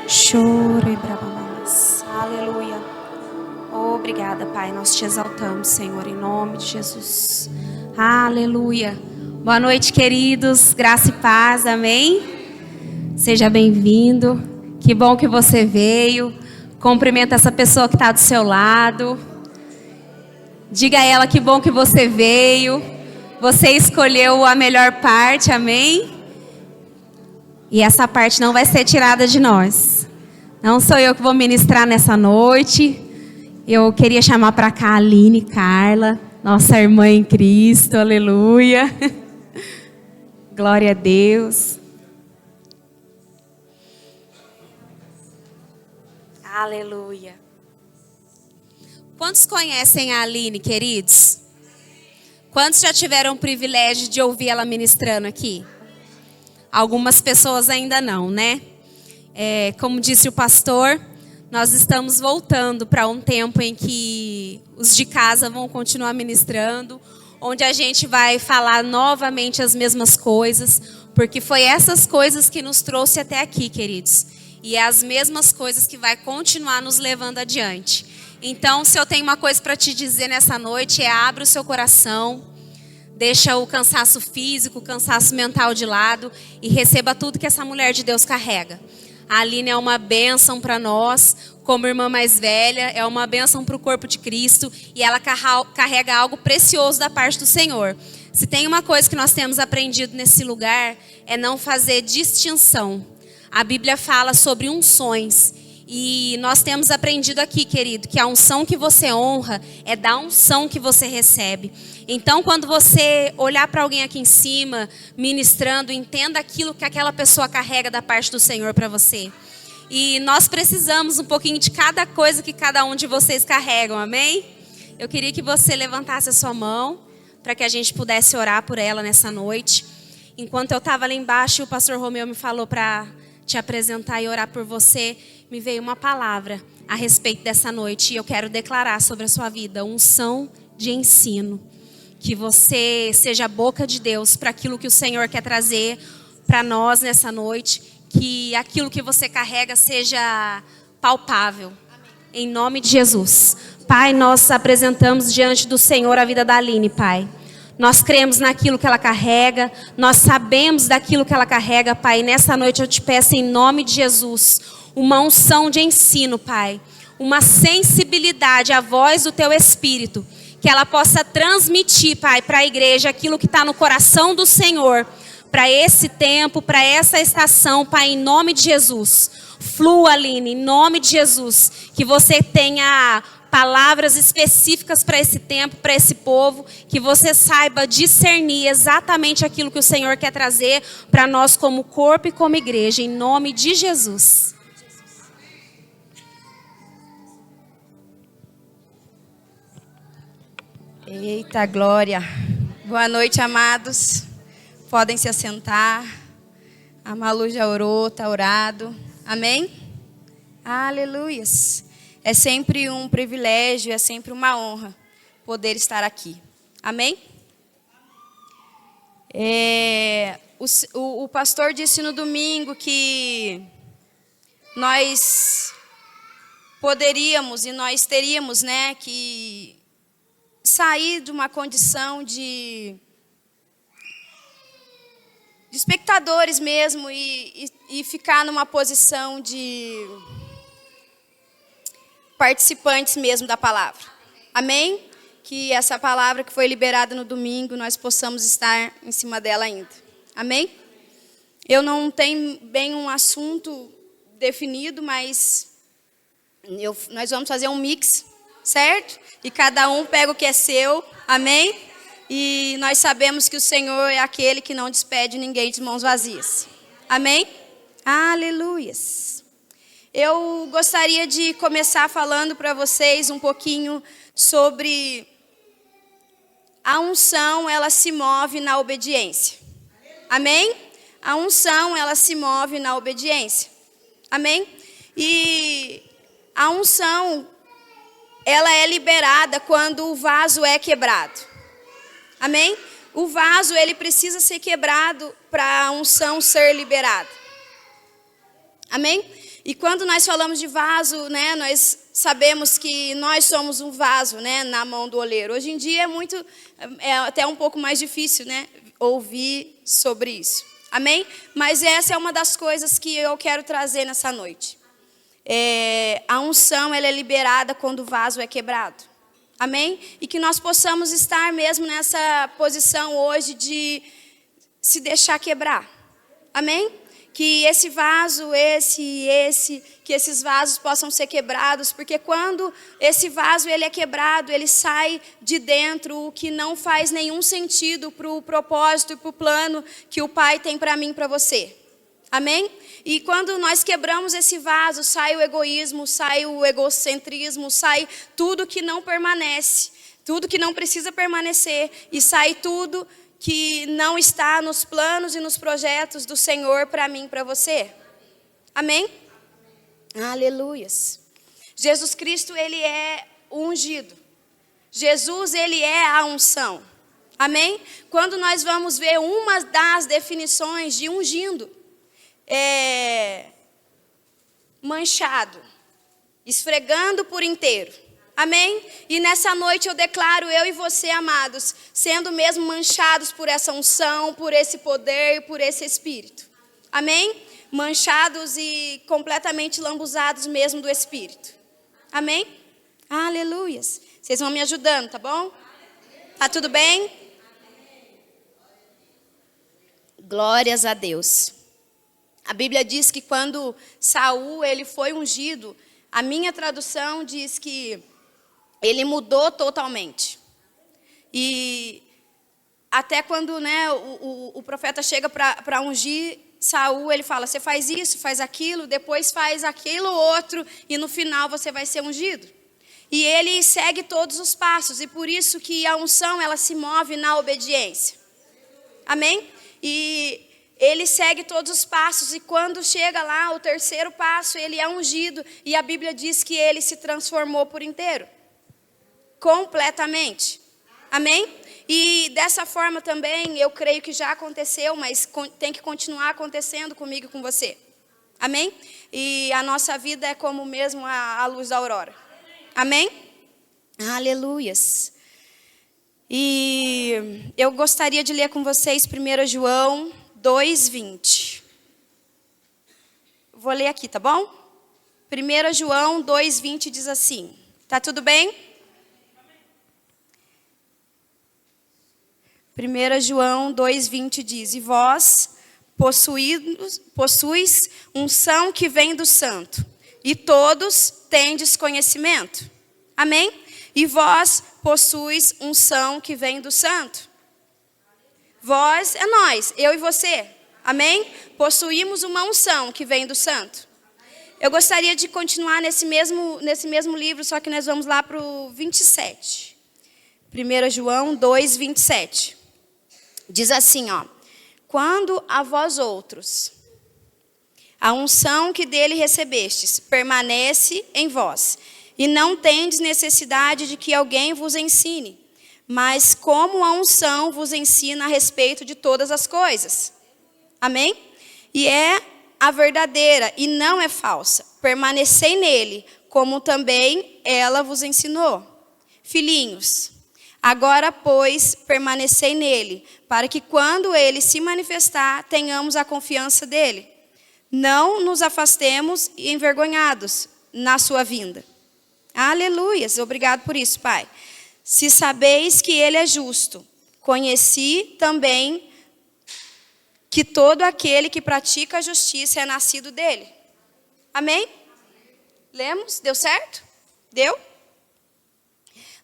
Chore, bravamas. Aleluia. Obrigada, Pai. Nós te exaltamos, Senhor, em nome de Jesus. Aleluia. Boa noite, queridos. Graça e paz. Amém? Seja bem-vindo. Que bom que você veio. Cumprimenta essa pessoa que está do seu lado. Diga a ela que bom que você veio. Você escolheu a melhor parte. Amém? E essa parte não vai ser tirada de nós. Não sou eu que vou ministrar nessa noite. Eu queria chamar para cá a Aline Carla, nossa irmã em Cristo. Aleluia. Glória a Deus. Aleluia. Quantos conhecem a Aline, queridos? Quantos já tiveram o privilégio de ouvir ela ministrando aqui? Algumas pessoas ainda não, né? Como disse o pastor, nós estamos voltando para um tempo em que os de casa vão continuar ministrando, onde a gente vai falar novamente as mesmas coisas, porque foi essas coisas que nos trouxe até aqui, queridos. E é as mesmas coisas que vai continuar nos levando adiante. Então, se eu tenho uma coisa para te dizer nessa noite, abre o seu coração, deixa o cansaço físico, o cansaço mental de lado e receba tudo que essa mulher de Deus carrega. A Aline é uma bênção para nós, como irmã mais velha, é uma bênção para o corpo de Cristo e ela carrega algo precioso da parte do Senhor. Se tem uma coisa que nós temos aprendido nesse lugar, é não fazer distinção. A Bíblia fala sobre unções e nós temos aprendido aqui, querido, que a unção que você honra é da unção que você recebe. Então, quando você olhar para alguém aqui em cima, ministrando, entenda aquilo que aquela pessoa carrega da parte do Senhor para você. E nós precisamos um pouquinho de cada coisa que cada um de vocês carregam, amém? Eu queria que você levantasse a sua mão para que a gente pudesse orar por ela nessa noite. Enquanto eu estava lá embaixo, o pastor Romeu me falou para te apresentar e orar por você, me veio uma palavra a respeito dessa noite. E eu quero declarar sobre a sua vida, unção de ensino. Que você seja a boca de Deus para aquilo que o Senhor quer trazer para nós nessa noite. Que aquilo que você carrega seja palpável. Em nome de Jesus. Pai, nós apresentamos diante do Senhor a vida da Aline, Pai. Nós cremos naquilo que ela carrega. Nós sabemos daquilo que ela carrega, Pai. E nessa noite eu te peço em nome de Jesus uma unção de ensino, Pai. Uma sensibilidade à voz do Teu Espírito. Que ela possa transmitir, Pai, para a igreja aquilo que está no coração do Senhor. Para esse tempo, para essa estação, Pai, em nome de Jesus. Flua, Aline, em nome de Jesus. Que você tenha palavras específicas para esse tempo, para esse povo. Que você saiba discernir exatamente aquilo que o Senhor quer trazer para nós como corpo e como igreja. Em nome de Jesus. Eita glória. Boa noite, amados. Podem se assentar. A Malu já orou, está orado. Amém? Aleluias. É sempre um privilégio, é sempre uma honra poder estar aqui. Amém? O pastor disse no domingo que nós poderíamos e nós teríamos, né, que sair de uma condição de espectadores mesmo e ficar numa posição de participantes mesmo da palavra. Amém? Que essa palavra que foi liberada no domingo, nós possamos estar em cima dela ainda. Amém? Eu não tenho bem um assunto definido, mas nós vamos fazer um mix, certo? E cada um pega o que é seu, amém? E nós sabemos que o Senhor é aquele que não despede ninguém de mãos vazias, amém? Aleluias. Eu gostaria de começar falando para vocês um pouquinho sobre a unção, ela se move na obediência, amém? A unção, ela se move na obediência, amém? E a unção, ela é liberada quando o vaso é quebrado. Amém? O vaso, ele precisa ser quebrado para a unção ser liberada. Amém? E quando nós falamos de vaso, né, nós sabemos que nós somos um vaso, né, na mão do oleiro. Hoje em dia é até um pouco mais difícil, né, ouvir sobre isso. Amém? Mas essa é uma das coisas que eu quero trazer nessa noite. A unção, ela é liberada quando o vaso é quebrado. Amém? E que nós possamos estar mesmo nessa posição hoje de se deixar quebrar. Amém? Que esse vaso, que esses vasos possam ser quebrados, porque quando esse vaso ele é quebrado, ele sai de dentro o que não faz nenhum sentido para o propósito e para o plano que o Pai tem para mim e para você. Amém? E quando nós quebramos esse vaso, sai o egoísmo, sai o egocentrismo, sai tudo que não permanece, tudo que não precisa permanecer, e sai tudo que não está nos planos e nos projetos do Senhor para mim e para você. Amém? Aleluias. Jesus Cristo, ele é o ungido. Jesus, ele é a unção. Amém? Quando nós vamos ver uma das definições de ungindo, manchado, esfregando por inteiro. Amém? E nessa noite eu declaro, eu e você, amados, sendo mesmo manchados por essa unção, por esse poder, por esse Espírito. Amém? Manchados e completamente lambuzados mesmo do Espírito. Amém? Aleluias. Vocês vão me ajudando, tá bom? Tá tudo bem? Glórias a Deus. A Bíblia diz que quando Saul ele foi ungido, a minha tradução diz que ele mudou totalmente. E até quando, né, o profeta chega para ungir Saul, ele fala, você faz isso, faz aquilo, depois faz aquilo outro, e no final você vai ser ungido. E ele segue todos os passos, e por isso que a unção ela se move na obediência. Amém? E ele segue todos os passos, e quando chega lá, o terceiro passo, ele é ungido, e a Bíblia diz que ele se transformou por inteiro. Completamente. Amém? E dessa forma também, eu creio que já aconteceu, mas tem que continuar acontecendo comigo e com você. Amém? E a nossa vida é como mesmo a luz da aurora. Amém? Aleluias. E eu gostaria de ler com vocês 1 João 2:20. Vou ler aqui, tá bom? 1 João 2:20 diz assim. Tá tudo bem? 1 João 2:20 diz, e vós possuis unção que vem do santo, e todos tendes conhecimento. Amém? E vós possuis unção que vem do santo. Vós é nós, eu e você. Amém? Possuímos uma unção que vem do santo. Eu gostaria de continuar nesse mesmo livro, só que nós vamos lá para o 27. 1 João 2:27. Diz assim, ó. Quando a vós outros, a unção que dele recebestes permanece em vós, e não tendes necessidade de que alguém vos ensine, mas como a unção vos ensina a respeito de todas as coisas. Amém? E é a verdadeira e não é falsa. Permanecei nele, como também ela vos ensinou. Filhinhos, agora, pois, permanecei nele, para que quando ele se manifestar, tenhamos a confiança dele. Não nos afastemos envergonhados na sua vinda. Aleluias, obrigado por isso, Pai. Se sabeis que ele é justo, conheci também que todo aquele que pratica a justiça é nascido dele. Amém? Lemos? Deu certo? Deu?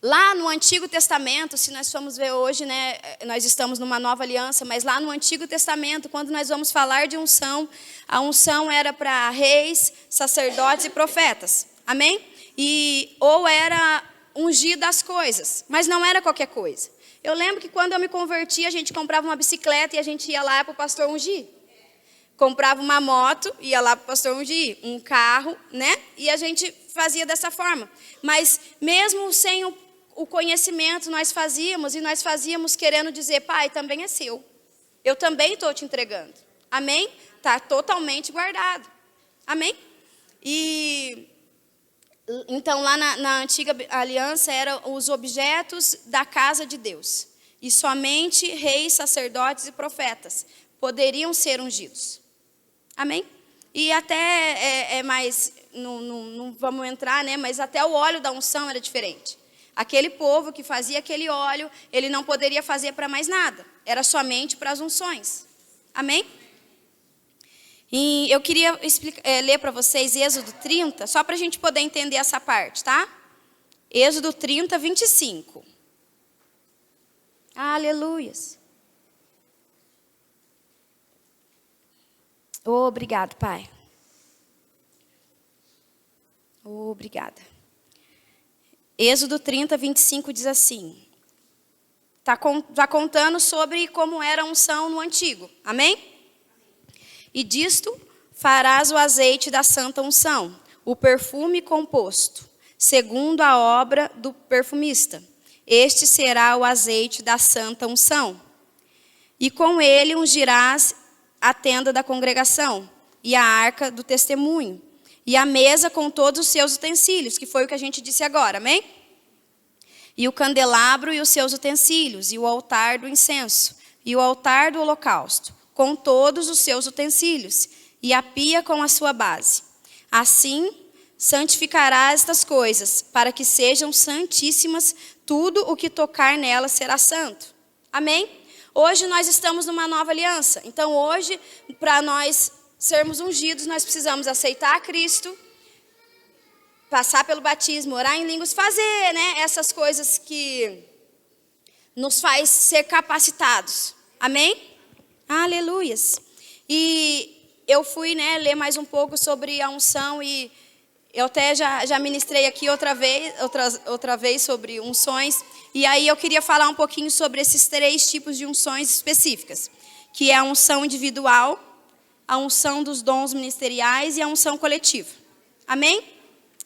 Lá no Antigo Testamento, se nós formos ver hoje, né, nós estamos numa nova aliança, mas lá no Antigo Testamento, quando nós vamos falar de unção, a unção era para reis, sacerdotes e profetas. Amém? Ou era ungir das coisas, mas não era qualquer coisa. Eu lembro que quando eu me converti, a gente comprava uma bicicleta e a gente ia lá para o pastor ungir. Comprava uma moto, ia lá para o pastor ungir, um carro, né? E a gente fazia dessa forma. Mas mesmo sem o conhecimento nós fazíamos, e nós fazíamos querendo dizer, Pai, também é seu. Eu também estou te entregando. Amém? Está totalmente guardado. Amém? E então lá na antiga aliança eram os objetos da casa de Deus. E somente reis, sacerdotes e profetas poderiam ser ungidos. Amém? E até mais, não vamos entrar, né? Mas até o óleo da unção era diferente. Aquele povo que fazia aquele óleo, ele não poderia fazer para mais nada. Era somente para as unções. Amém? E eu queria ler para vocês Êxodo 30, só para a gente poder entender essa parte, tá? Êxodo 30, 25. Aleluias. Obrigado, Pai. Obrigada. Êxodo 30, 25 diz assim. Está contando sobre como era a unção no antigo. Amém? E disto farás o azeite da santa unção, o perfume composto, segundo a obra do perfumista. Este será o azeite da santa unção. E com ele ungirás a tenda da congregação, e a arca do testemunho, e a mesa com todos os seus utensílios, que foi o que a gente disse agora, amém? E o candelabro e os seus utensílios, e o altar do incenso, e o altar do holocausto, com todos os seus utensílios, e a pia com a sua base. Assim, santificarás estas coisas, para que sejam santíssimas, tudo o que tocar nelas será santo. Amém? Hoje nós estamos numa nova aliança. Então hoje, para nós sermos ungidos, nós precisamos aceitar Cristo, passar pelo batismo, orar em línguas, fazer, né, essas coisas que nos faz ser capacitados. Amém? Aleluias. E eu fui, né, ler mais um pouco sobre a unção, e eu até já ministrei aqui outra vez sobre unções. E aí eu queria falar um pouquinho sobre esses 3 tipos de unções específicas, que é a unção individual, a unção dos dons ministeriais e a unção coletiva. Amém?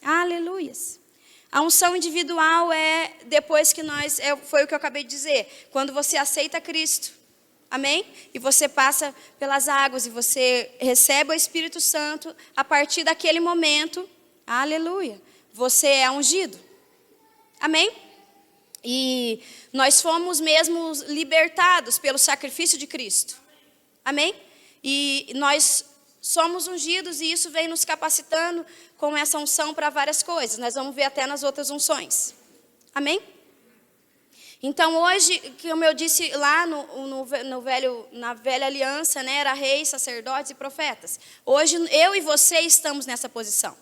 Aleluias. A unção individual é depois que foi o que eu acabei de dizer, quando você aceita Cristo. Amém? E você passa pelas águas e você recebe o Espírito Santo, a partir daquele momento, aleluia, você é ungido. Amém? E nós fomos mesmo libertados pelo sacrifício de Cristo. Amém? E nós somos ungidos, e isso vem nos capacitando com essa unção para várias coisas. Nós vamos ver até nas outras unções. Amém? Então hoje, como eu disse lá na velha aliança, né, era reis, sacerdotes e profetas. Hoje eu e você estamos nessa posição.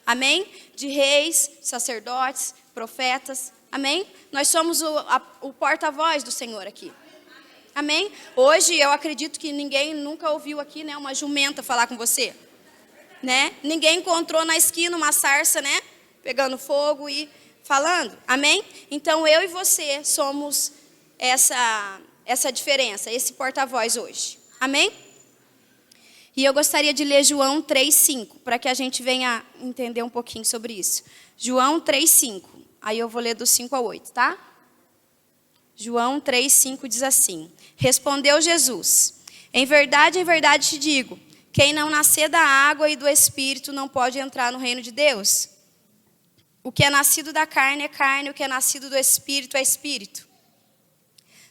Amém? De reis, sacerdotes, profetas. Amém? Nós somos o porta-voz do Senhor aqui. Amém? Hoje eu acredito que ninguém nunca ouviu aqui, né, uma jumenta falar com você. Né? Ninguém encontrou na esquina uma sarça, né, pegando fogo e falando. Amém? Então eu e você somos essa diferença, esse porta-voz hoje. Amém? E eu gostaria de ler João 3,5, para que a gente venha entender um pouquinho sobre isso. João 3,5. Aí eu vou ler do 5 ao 8, tá? João 3,5 diz assim. Respondeu Jesus: em verdade te digo, quem não nascer da água e do Espírito não pode entrar no reino de Deus. O que é nascido da carne é carne, o que é nascido do Espírito é Espírito.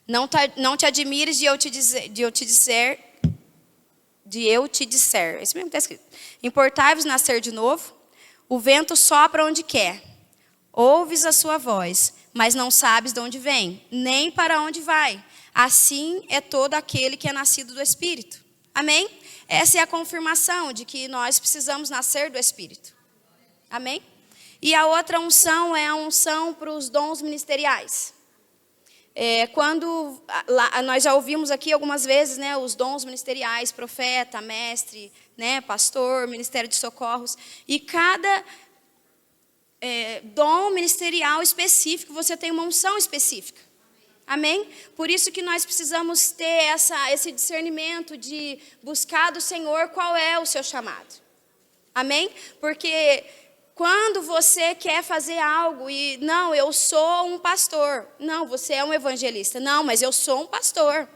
Não te admires de eu te disser, é isso mesmo que está escrito. Importai-vos nascer de novo, o vento sopra onde quer, ouves a sua voz, mas não sabes de onde vem, nem para onde vai. Assim é todo aquele que é nascido do Espírito. Amém? Essa é a confirmação de que nós precisamos nascer do Espírito. Amém? E a outra unção é a unção para os dons ministeriais. Nós já ouvimos aqui algumas vezes, né, os dons ministeriais, profeta, mestre, né, pastor, ministério de socorros. E cada dom ministerial específico, você tem uma unção específica. Amém? Por isso que nós precisamos ter esse discernimento de buscar do Senhor qual é o seu chamado. Amém? Porque Quando você quer fazer algo e, não, eu sou um pastor. Não, você é um evangelista. Não, mas eu sou um pastor.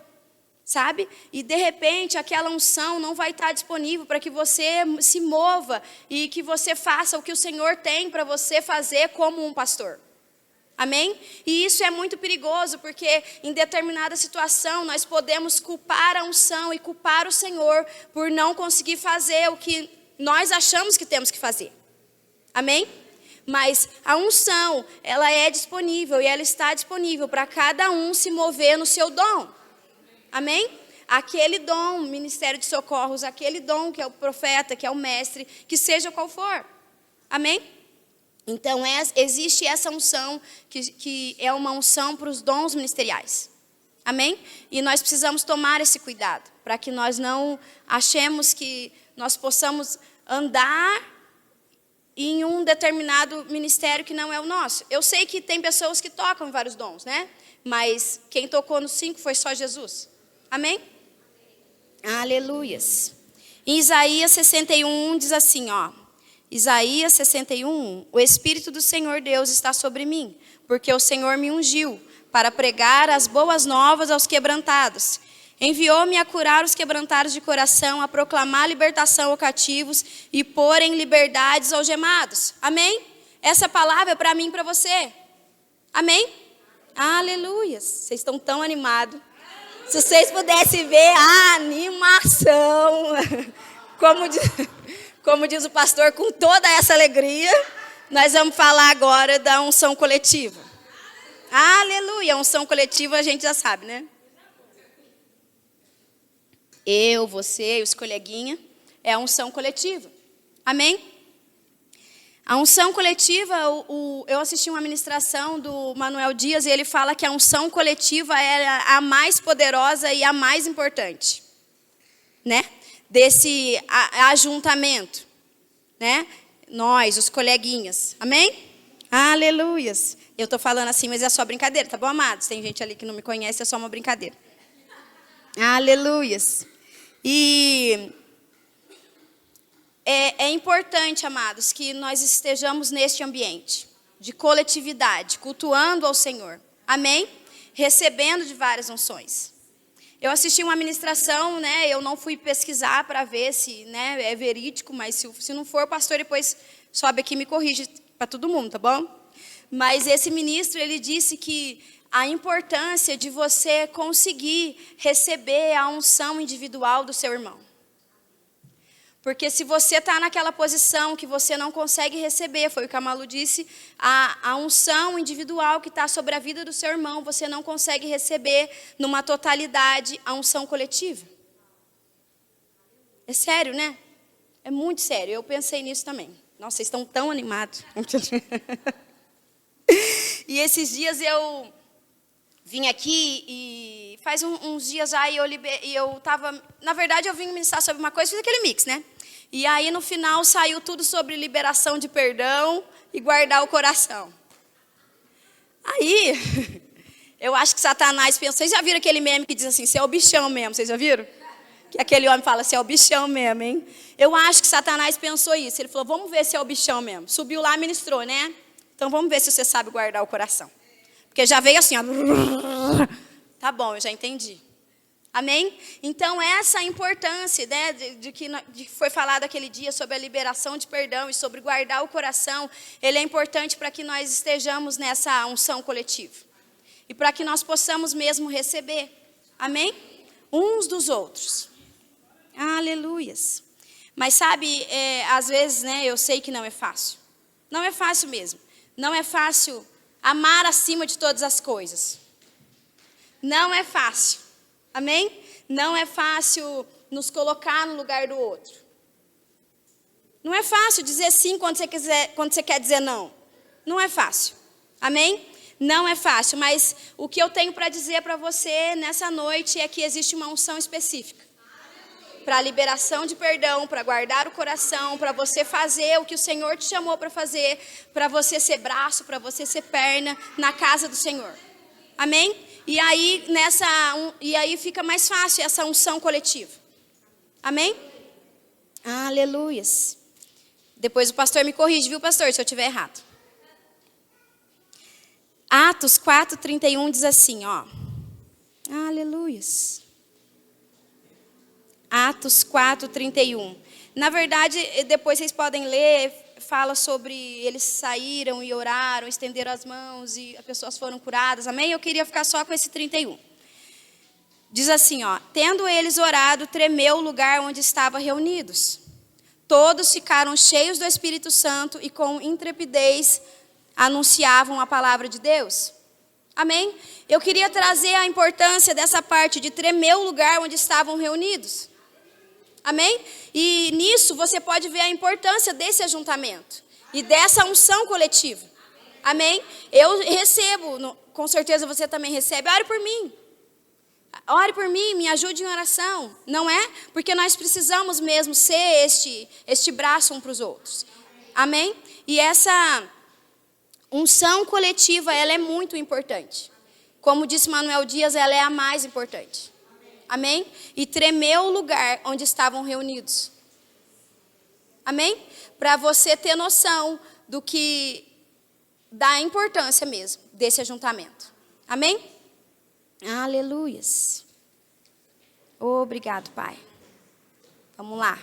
Sabe? E de repente aquela unção não vai estar disponível para que você se mova e que você faça o que o Senhor tem para você fazer como um pastor. Amém? E isso é muito perigoso, porque em determinada situação nós podemos culpar a unção e culpar o Senhor por não conseguir fazer o que nós achamos que temos que fazer. Amém? Mas a unção, ela é disponível e ela está disponível para cada um se mover no seu dom. Amém? Aquele dom, ministério de socorros, aquele dom que é o profeta, que é o mestre, que seja qual for. Amém? Então, existe essa unção, que é uma unção para os dons ministeriais. Amém? E nós precisamos tomar esse cuidado, para que nós não achemos que nós possamos andar em um determinado ministério que não é o nosso. Eu sei que tem pessoas que tocam em vários dons, né? Mas quem tocou nos 5 foi só Jesus. Amém? Aleluias. Em Isaías 61 diz assim, ó. Isaías 61, o Espírito do Senhor Deus está sobre mim, porque o Senhor me ungiu para pregar as boas novas aos quebrantados. Enviou-me a curar os quebrantados de coração, a proclamar libertação aos cativos e pôr em liberdade os algemados. Amém? Essa palavra é para mim e para você. Amém? Aleluias. Vocês estão tão animados. Se vocês pudessem ver a animação, como diz o pastor, com toda essa alegria, nós vamos falar agora da unção coletiva. Aleluia, a unção coletiva a gente já sabe, né? Eu, você, os coleguinhas, é a unção coletiva. Amém? A unção coletiva, eu assisti uma ministração do Manuel Dias e ele fala que a unção coletiva é a mais poderosa e a mais importante, né? Desse ajuntamento, né? Nós, os coleguinhas, amém? Aleluias. Eu estou falando assim, mas é só brincadeira, tá bom, amados? Tem gente ali que não me conhece, é só uma brincadeira. Aleluias. E é importante, amados, que nós estejamos neste ambiente de coletividade, cultuando ao Senhor. Amém? Recebendo de várias unções. Eu assisti uma ministração, né? Eu não fui pesquisar para ver se, né, é verídico, mas se não for, o pastor depois sobe aqui e me corrige para todo mundo, tá bom? Mas esse ministro, ele disse que a importância de você conseguir receber a unção individual do seu irmão. Porque se você está naquela posição que você não consegue receber, foi o que a Malu disse, a unção individual que está sobre a vida do seu irmão, você não consegue receber numa totalidade a unção coletiva. É sério, né? É muito sério, eu pensei nisso também. Nossa, vocês estão tão animados. E esses dias eu vim aqui e faz uns dias já e eu estava... Na verdade, eu vim ministrar sobre uma coisa, fiz aquele mix, né? E aí, no final, saiu tudo sobre liberação de perdão e guardar o coração. Aí, eu acho que Satanás pensou... Vocês já viram aquele meme que diz assim, você é o bichão mesmo, vocês já viram? Que aquele homem fala, você é o bichão mesmo, hein? Eu acho que Satanás pensou isso. Ele falou, vamos ver se é o bichão mesmo. Subiu lá e ministrou, né? Então, vamos ver se você sabe guardar o coração. Porque já veio assim, ó. Tá bom, eu já entendi. Amém? Então, essa importância, né, de que foi falado aquele dia sobre a liberação de perdão e sobre guardar o coração, ele é importante para que nós estejamos nessa unção coletiva. E para que nós possamos mesmo receber. Amém? Uns dos outros. Aleluias. Mas sabe, às vezes, né, eu sei que não é fácil. Não é fácil mesmo. Não é fácil amar acima de todas as coisas. Não é fácil. Amém? Não é fácil nos colocar no lugar do outro. Não é fácil dizer sim quando você quer dizer não. Não é fácil. Amém? Não é fácil, mas o que eu tenho para dizer para você nessa noite é que existe uma unção específica. Para a liberação de perdão, para guardar o coração, para você fazer o que o Senhor te chamou para fazer, para você ser braço, para você ser perna na casa do Senhor. Amém? E aí fica mais fácil essa unção coletiva. Amém? Aleluias. Depois o pastor me corrige, viu, pastor, se eu estiver errado. Atos 4:31 diz assim, ó. Aleluias. Atos 4:31. Na verdade, depois vocês podem ler, fala sobre eles saíram e oraram, estenderam as mãos e as pessoas foram curadas, amém? Eu queria ficar só com esse 31. Diz assim, ó. Tendo eles orado, tremeu o lugar onde estavam reunidos. Todos ficaram cheios do Espírito Santo e com intrepidez anunciavam a palavra de Deus. Amém? Eu queria trazer a importância dessa parte de tremer o lugar onde estavam reunidos. Amém? E nisso você pode ver a importância desse ajuntamento e dessa unção coletiva. Amém? Eu recebo, com certeza você também recebe. Ore por mim. Ore por mim, me ajude em oração. Não é? Porque nós precisamos mesmo ser este braço um para os outros. Amém? E essa unção coletiva, ela é muito importante. Como disse Manuel Dias, ela é a mais importante. Amém? E tremeu o lugar onde estavam reunidos. Amém? Para você ter noção da importância mesmo desse ajuntamento. Amém? Aleluias. Obrigado, Pai. Vamos lá.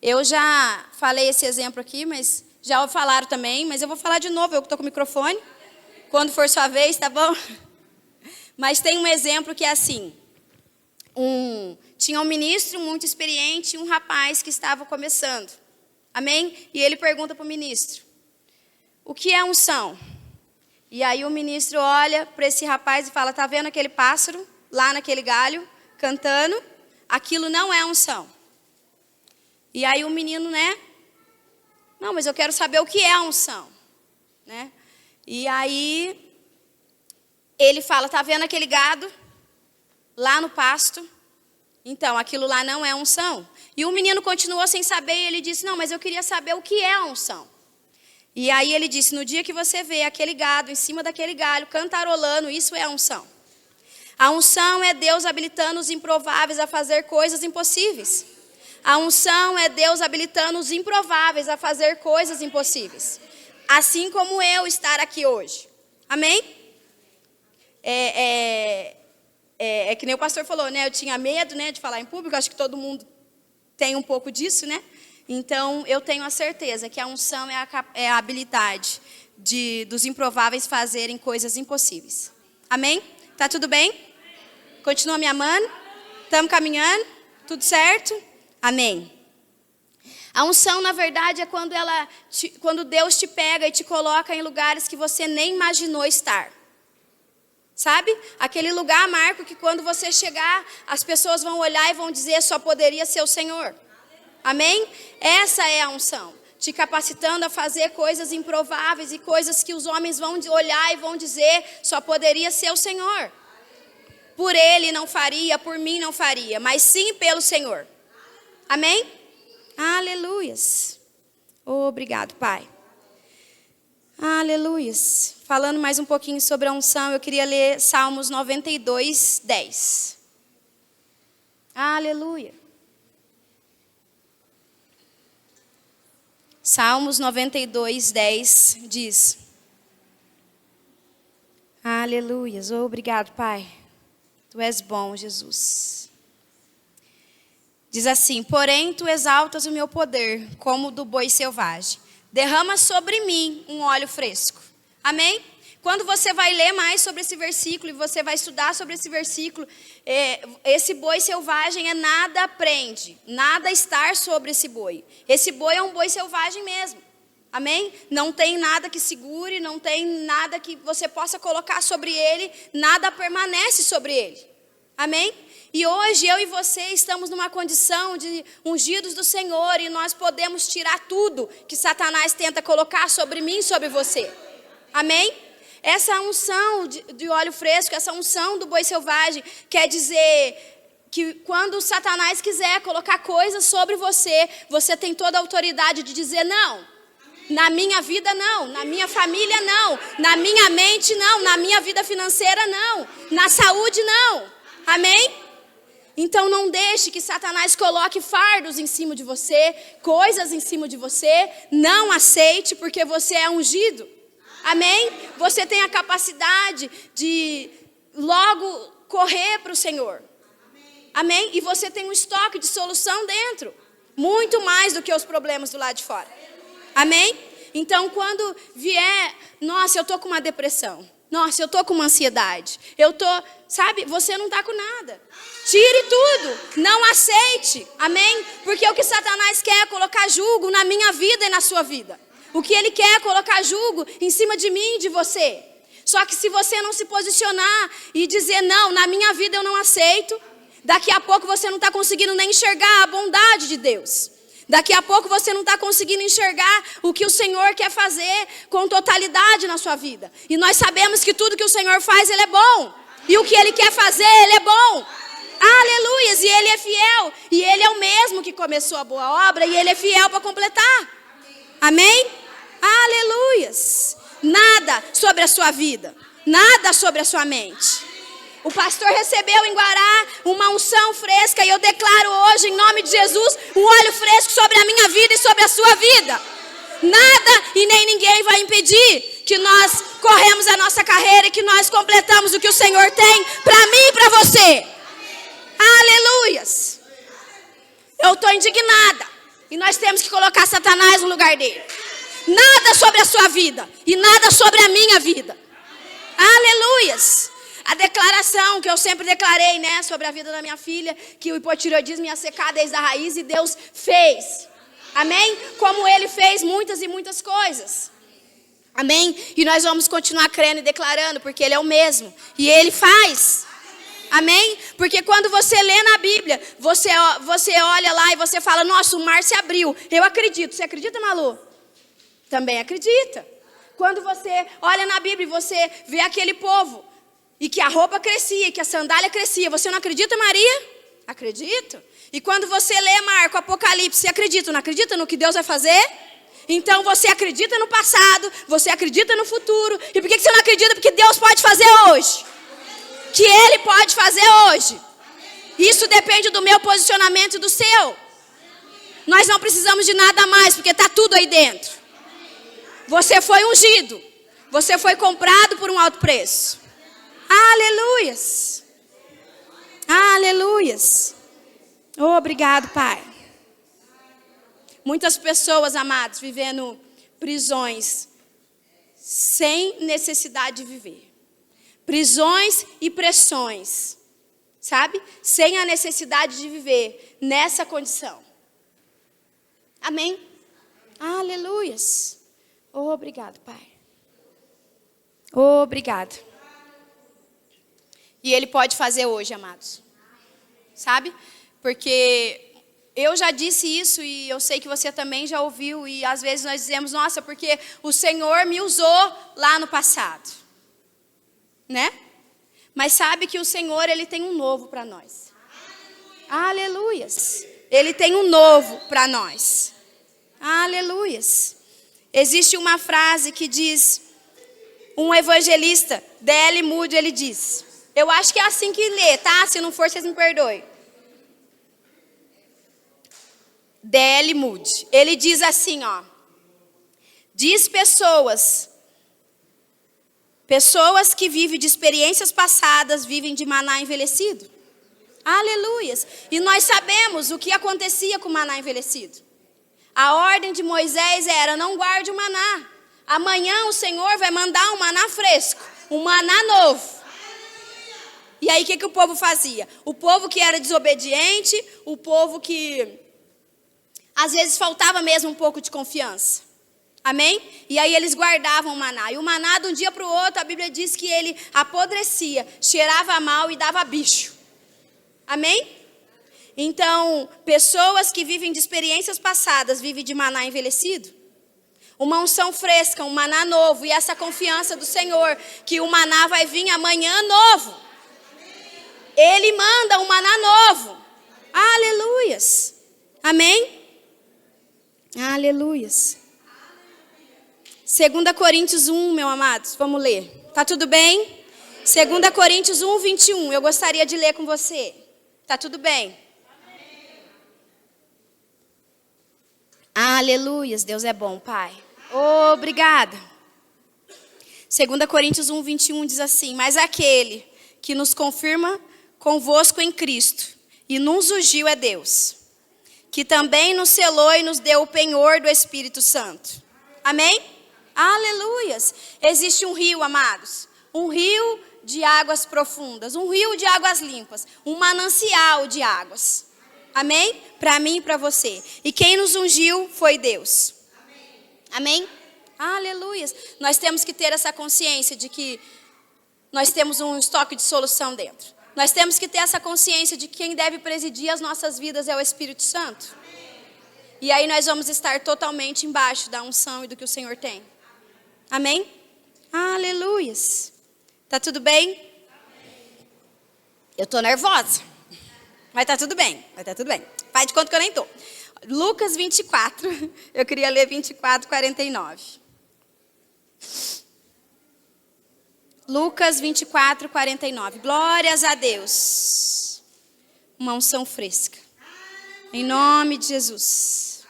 Eu já falei esse exemplo aqui, mas já falaram também, mas eu vou falar de novo, eu que estou com o microfone. Quando for sua vez, tá bom? Mas tem um exemplo que é assim. Tinha um ministro muito experiente e um rapaz que estava começando. Amém? E ele pergunta para o ministro, o que é unção? E aí o ministro olha para esse rapaz e fala, tá vendo aquele pássaro lá naquele galho, cantando? Aquilo não é unção. E aí o menino, né? Não, mas eu quero saber o que é a unção. Né? E aí ele fala, tá vendo aquele gado lá no pasto? Então, aquilo lá não é unção. E o menino continuou sem saber e ele disse, não, mas eu queria saber o que é a unção. E aí ele disse, no dia que você vê aquele gado em cima daquele galho, cantarolando, isso é a unção. A unção é Deus habilitando os improváveis a fazer coisas impossíveis. A unção é Deus habilitando os improváveis a fazer coisas impossíveis. Assim como eu estar aqui hoje. Amém? É que nem o pastor falou, né? Eu tinha medo, né, de falar em público. Acho que todo mundo tem um pouco disso, né? Então, eu tenho a certeza que a unção é a habilidade dos improváveis fazerem coisas impossíveis. Amém? Tá tudo bem? Continua me amando? Estamos caminhando? Tudo certo? Amém. A unção, na verdade, é quando Deus te pega e te coloca em lugares que você nem imaginou estar. Sabe? Aquele lugar, Marco, que quando você chegar, as pessoas vão olhar e vão dizer, só poderia ser o Senhor. Amém? Essa é a unção. Te capacitando a fazer coisas improváveis e coisas que os homens vão olhar e vão dizer, só poderia ser o Senhor. Por ele não faria, por mim não faria, mas sim pelo Senhor. Amém? Aleluias. Obrigado, Pai. Aleluias. Falando mais um pouquinho sobre a unção, eu queria ler Salmos 92, 10. Aleluia. Salmos 92, 10 diz. Aleluias. Obrigado, Pai. Tu és bom, Jesus. Diz assim, porém tu exaltas o meu poder, como o do boi selvagem. Derrama sobre mim um óleo fresco. Amém? Quando você vai ler mais sobre esse versículo e você vai estudar sobre esse versículo, esse boi selvagem nada prende, nada estar sobre esse boi. Esse boi é um boi selvagem mesmo. Amém? Não tem nada que segure, não tem nada que você possa colocar sobre ele, nada permanece sobre ele. Amém? E hoje eu e você estamos numa condição de ungidos do Senhor e nós podemos tirar tudo que Satanás tenta colocar sobre mim e sobre você. Amém? Essa unção de óleo fresco, essa unção do boi selvagem, quer dizer que quando Satanás quiser colocar coisas sobre você, você tem toda a autoridade de dizer não. Na minha vida não, na minha família não, na minha mente não, na minha vida financeira não, na saúde não. Amém? Então não deixe que Satanás coloque fardos em cima de você, coisas em cima de você. Não aceite, porque você é ungido. Amém? Você tem a capacidade de logo correr para o Senhor. Amém? E você tem um estoque de solução dentro. Muito mais do que os problemas do lado de fora. Amém? Então quando vier, nossa, eu estou com uma depressão. Nossa, eu estou com uma ansiedade. Sabe, você não está com nada. Tire tudo. Não aceite. Amém? Porque o que Satanás quer é colocar julgo na minha vida e na sua vida. O que ele quer é colocar julgo em cima de mim e de você. Só que se você não se posicionar e dizer, não, na minha vida eu não aceito, daqui a pouco você não está conseguindo nem enxergar a bondade de Deus. Daqui a pouco você não está conseguindo enxergar o que o Senhor quer fazer com totalidade na sua vida. E nós sabemos que tudo que o Senhor faz, Ele é bom. E o que Ele quer fazer, Ele é bom. Aleluias! E Ele é fiel. E Ele é o mesmo que começou a boa obra. E Ele é fiel para completar. Amém? Aleluias! Nada sobre a sua vida. Nada sobre a sua mente. O pastor recebeu em Guará uma unção fresca e eu declaro hoje, em nome de Jesus, um óleo fresco sobre a minha vida e sobre a sua vida. Nada e nem ninguém vai impedir que nós corremos a nossa carreira e que nós completamos o que o Senhor tem para mim e para você. Aleluias! Eu estou indignada e nós temos que colocar Satanás no lugar dele. Nada sobre a sua vida e nada sobre a minha vida. Aleluias! A declaração que eu sempre declarei, né, sobre a vida da minha filha, que o hipotireoidismo ia secar desde a raiz, e Deus fez. Amém? Como Ele fez muitas e muitas coisas. Amém? E nós vamos continuar crendo e declarando, porque Ele é o mesmo. E Ele faz. Amém? Porque quando você lê na Bíblia, você olha lá e você fala, nossa, o mar se abriu. Eu acredito. Você acredita, Malu? Também acredita. Quando você olha na Bíblia e você vê aquele povo, e que a roupa crescia, e que a sandália crescia. Você não acredita, Maria? Acredito. E quando você lê Marco, Apocalipse, você acredita? Não acredita no que Deus vai fazer? Então você acredita no passado, você acredita no futuro. E por que você não acredita? Porque Deus pode fazer hoje. Que Ele pode fazer hoje. Isso depende do meu posicionamento e do seu. Nós não precisamos de nada mais, porque está tudo aí dentro. Você foi ungido. Você foi comprado por um alto preço. Aleluias. Aleluias. Obrigado, Pai. Muitas pessoas, amados, vivendo prisões sem necessidade de viver. Prisões e pressões, sabe? Sem a necessidade de viver nessa condição. Amém? Aleluias. Obrigado, Pai. Obrigado. E Ele pode fazer hoje, amados. Sabe? Porque eu já disse isso e eu sei que você também já ouviu. E às vezes nós dizemos, nossa, porque o Senhor me usou lá no passado. Né? Mas sabe que o Senhor, Ele tem um novo para nós. Aleluias. Ele tem um novo para nós. Aleluias. Existe uma frase que diz, um evangelista, D.L. Moody, ele diz... Eu acho que é assim que lê, tá? Se não for, vocês me perdoem. D.L. Moody. Ele diz assim, ó. Diz pessoas que vivem de experiências passadas, vivem de maná envelhecido. Aleluias. E nós sabemos o que acontecia com o maná envelhecido. A ordem de Moisés era, não guarde o maná. Amanhã o Senhor vai mandar um maná fresco, um maná novo. E aí o que o povo fazia? O povo que era desobediente, o povo que às vezes faltava mesmo um pouco de confiança. Amém? E aí eles guardavam o maná. E o maná de um dia para o outro, a Bíblia diz que ele apodrecia, cheirava mal e dava bicho. Amém? Então, pessoas que vivem de experiências passadas, vivem de maná envelhecido. Uma unção fresca, um maná novo. E essa confiança do Senhor, que o maná vai vir amanhã novo. Ele manda um maná novo. Aleluias. Amém? Aleluias. 2 Coríntios 1, meu amados. Vamos ler. Tá tudo bem? 2 Coríntios 1, 21. Eu gostaria de ler com você. Tá tudo bem? Aleluias, Deus é bom, Pai. Obrigada. 2 Coríntios 1:21 diz assim: mas aquele que nos confirma convosco em Cristo e nos ungiu é Deus, que também nos selou e nos deu o penhor do Espírito Santo. Amém? Aleluias. Existe um rio, amados, um rio de águas profundas, um rio de águas limpas, um manancial de águas. Amém? Para mim e para você. E quem nos ungiu foi Deus. Amém? Aleluias. Nós temos que ter essa consciência de que nós temos um estoque de solução dentro. Nós temos que ter essa consciência de que quem deve presidir as nossas vidas é o Espírito Santo. E aí nós vamos estar totalmente embaixo da unção e do que o Senhor tem. Amém? Aleluias. Tá tudo bem? Eu tô nervosa. Mas tá tudo bem. Faz de conta que eu nem tô. Lucas 24. Eu queria ler 24:49. Lucas 24:49. Glórias a Deus. Uma unção fresca. Em nome de Jesus.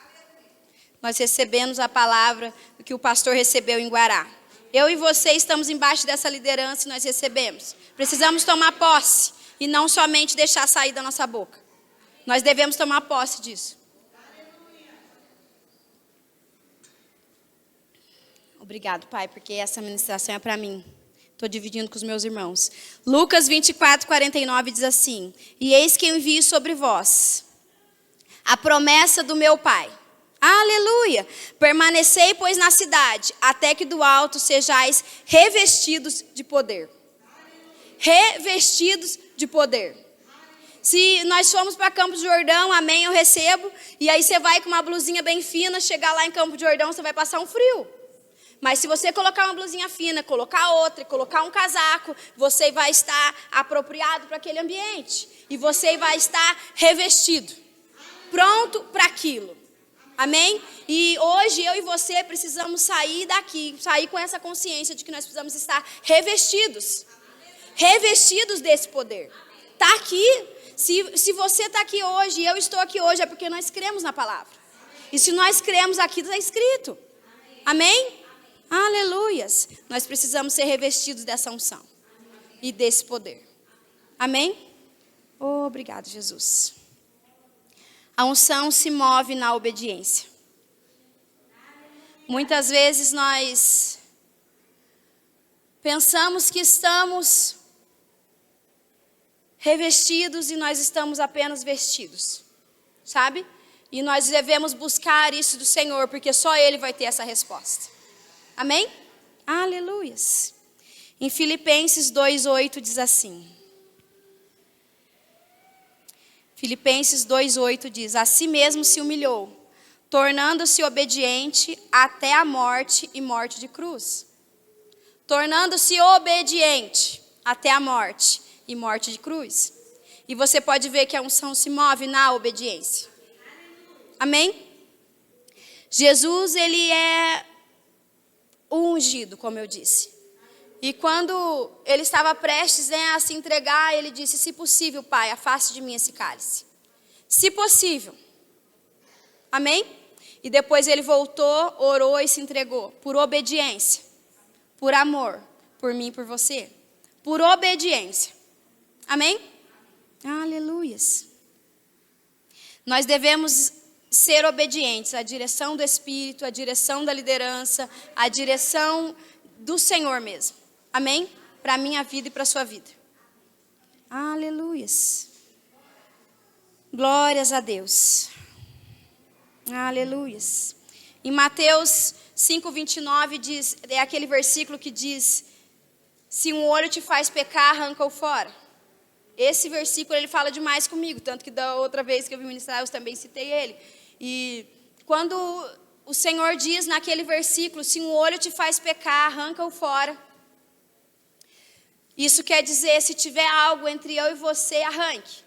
Nós recebemos a palavra que o pastor recebeu em Guará. Eu e você estamos embaixo dessa liderança e nós recebemos. Precisamos tomar posse e não somente deixar sair da nossa boca. Nós devemos tomar posse disso. Obrigado, Pai, porque essa ministração é para mim. Estou dividindo com os meus irmãos. Lucas 24:49 diz assim: e eis que envio sobre vós a promessa do meu Pai. Aleluia! Permanecei, pois, na cidade, até que do alto sejais revestidos de poder. Revestidos de poder. Se nós formos para Campos do Jordão, amém, eu recebo. E aí você vai com uma blusinha bem fina, chegar lá em Campos do Jordão, você vai passar um frio. Mas se você colocar uma blusinha fina, colocar outra, colocar um casaco, você vai estar apropriado para aquele ambiente. E você vai estar revestido. Pronto para aquilo. Amém? E hoje eu e você precisamos sair daqui, sair com essa consciência de que nós precisamos estar revestidos. Revestidos desse poder. Está aqui. Se você está aqui hoje e eu estou aqui hoje, é porque nós cremos na palavra. E se nós cremos aqui, está escrito. Amém? Aleluias. Nós precisamos ser revestidos dessa unção e desse poder. Amém? Obrigado, Jesus. A unção se move na obediência. Muitas vezes nós pensamos que estamos revestidos e nós estamos apenas vestidos, sabe? E nós devemos buscar isso do Senhor, porque só Ele vai ter essa resposta. Amém? Aleluias. Em Filipenses 2:8 diz assim. Filipenses 2:8 diz: a si mesmo se humilhou, tornando-se obediente até a morte e morte de cruz. Tornando-se obediente até a morte e morte de cruz. E você pode ver que a unção se move na obediência. Amém? Jesus, ele é o ungido, como eu disse. E quando ele estava prestes a se entregar, ele disse: se possível, Pai, afaste de mim esse cálice. Se possível. Amém? E depois ele voltou, orou e se entregou. Por obediência. Por amor. Por mim e por você. Por obediência. Amém? Aleluias. Nós devemos ser obedientes à direção do Espírito, à direção da liderança, à direção do Senhor mesmo. Amém? Para a minha vida e para a sua vida. Aleluias. Glórias a Deus. Aleluias. Em Mateus 5:29 diz, é aquele versículo que diz: se um olho te faz pecar, arranca-o fora. Esse versículo ele fala demais comigo, tanto que da outra vez que eu vim ministrar, eu também citei ele. E quando o Senhor diz naquele versículo: se um olho te faz pecar, arranca-o fora. Isso quer dizer, se tiver algo entre eu e você, arranque.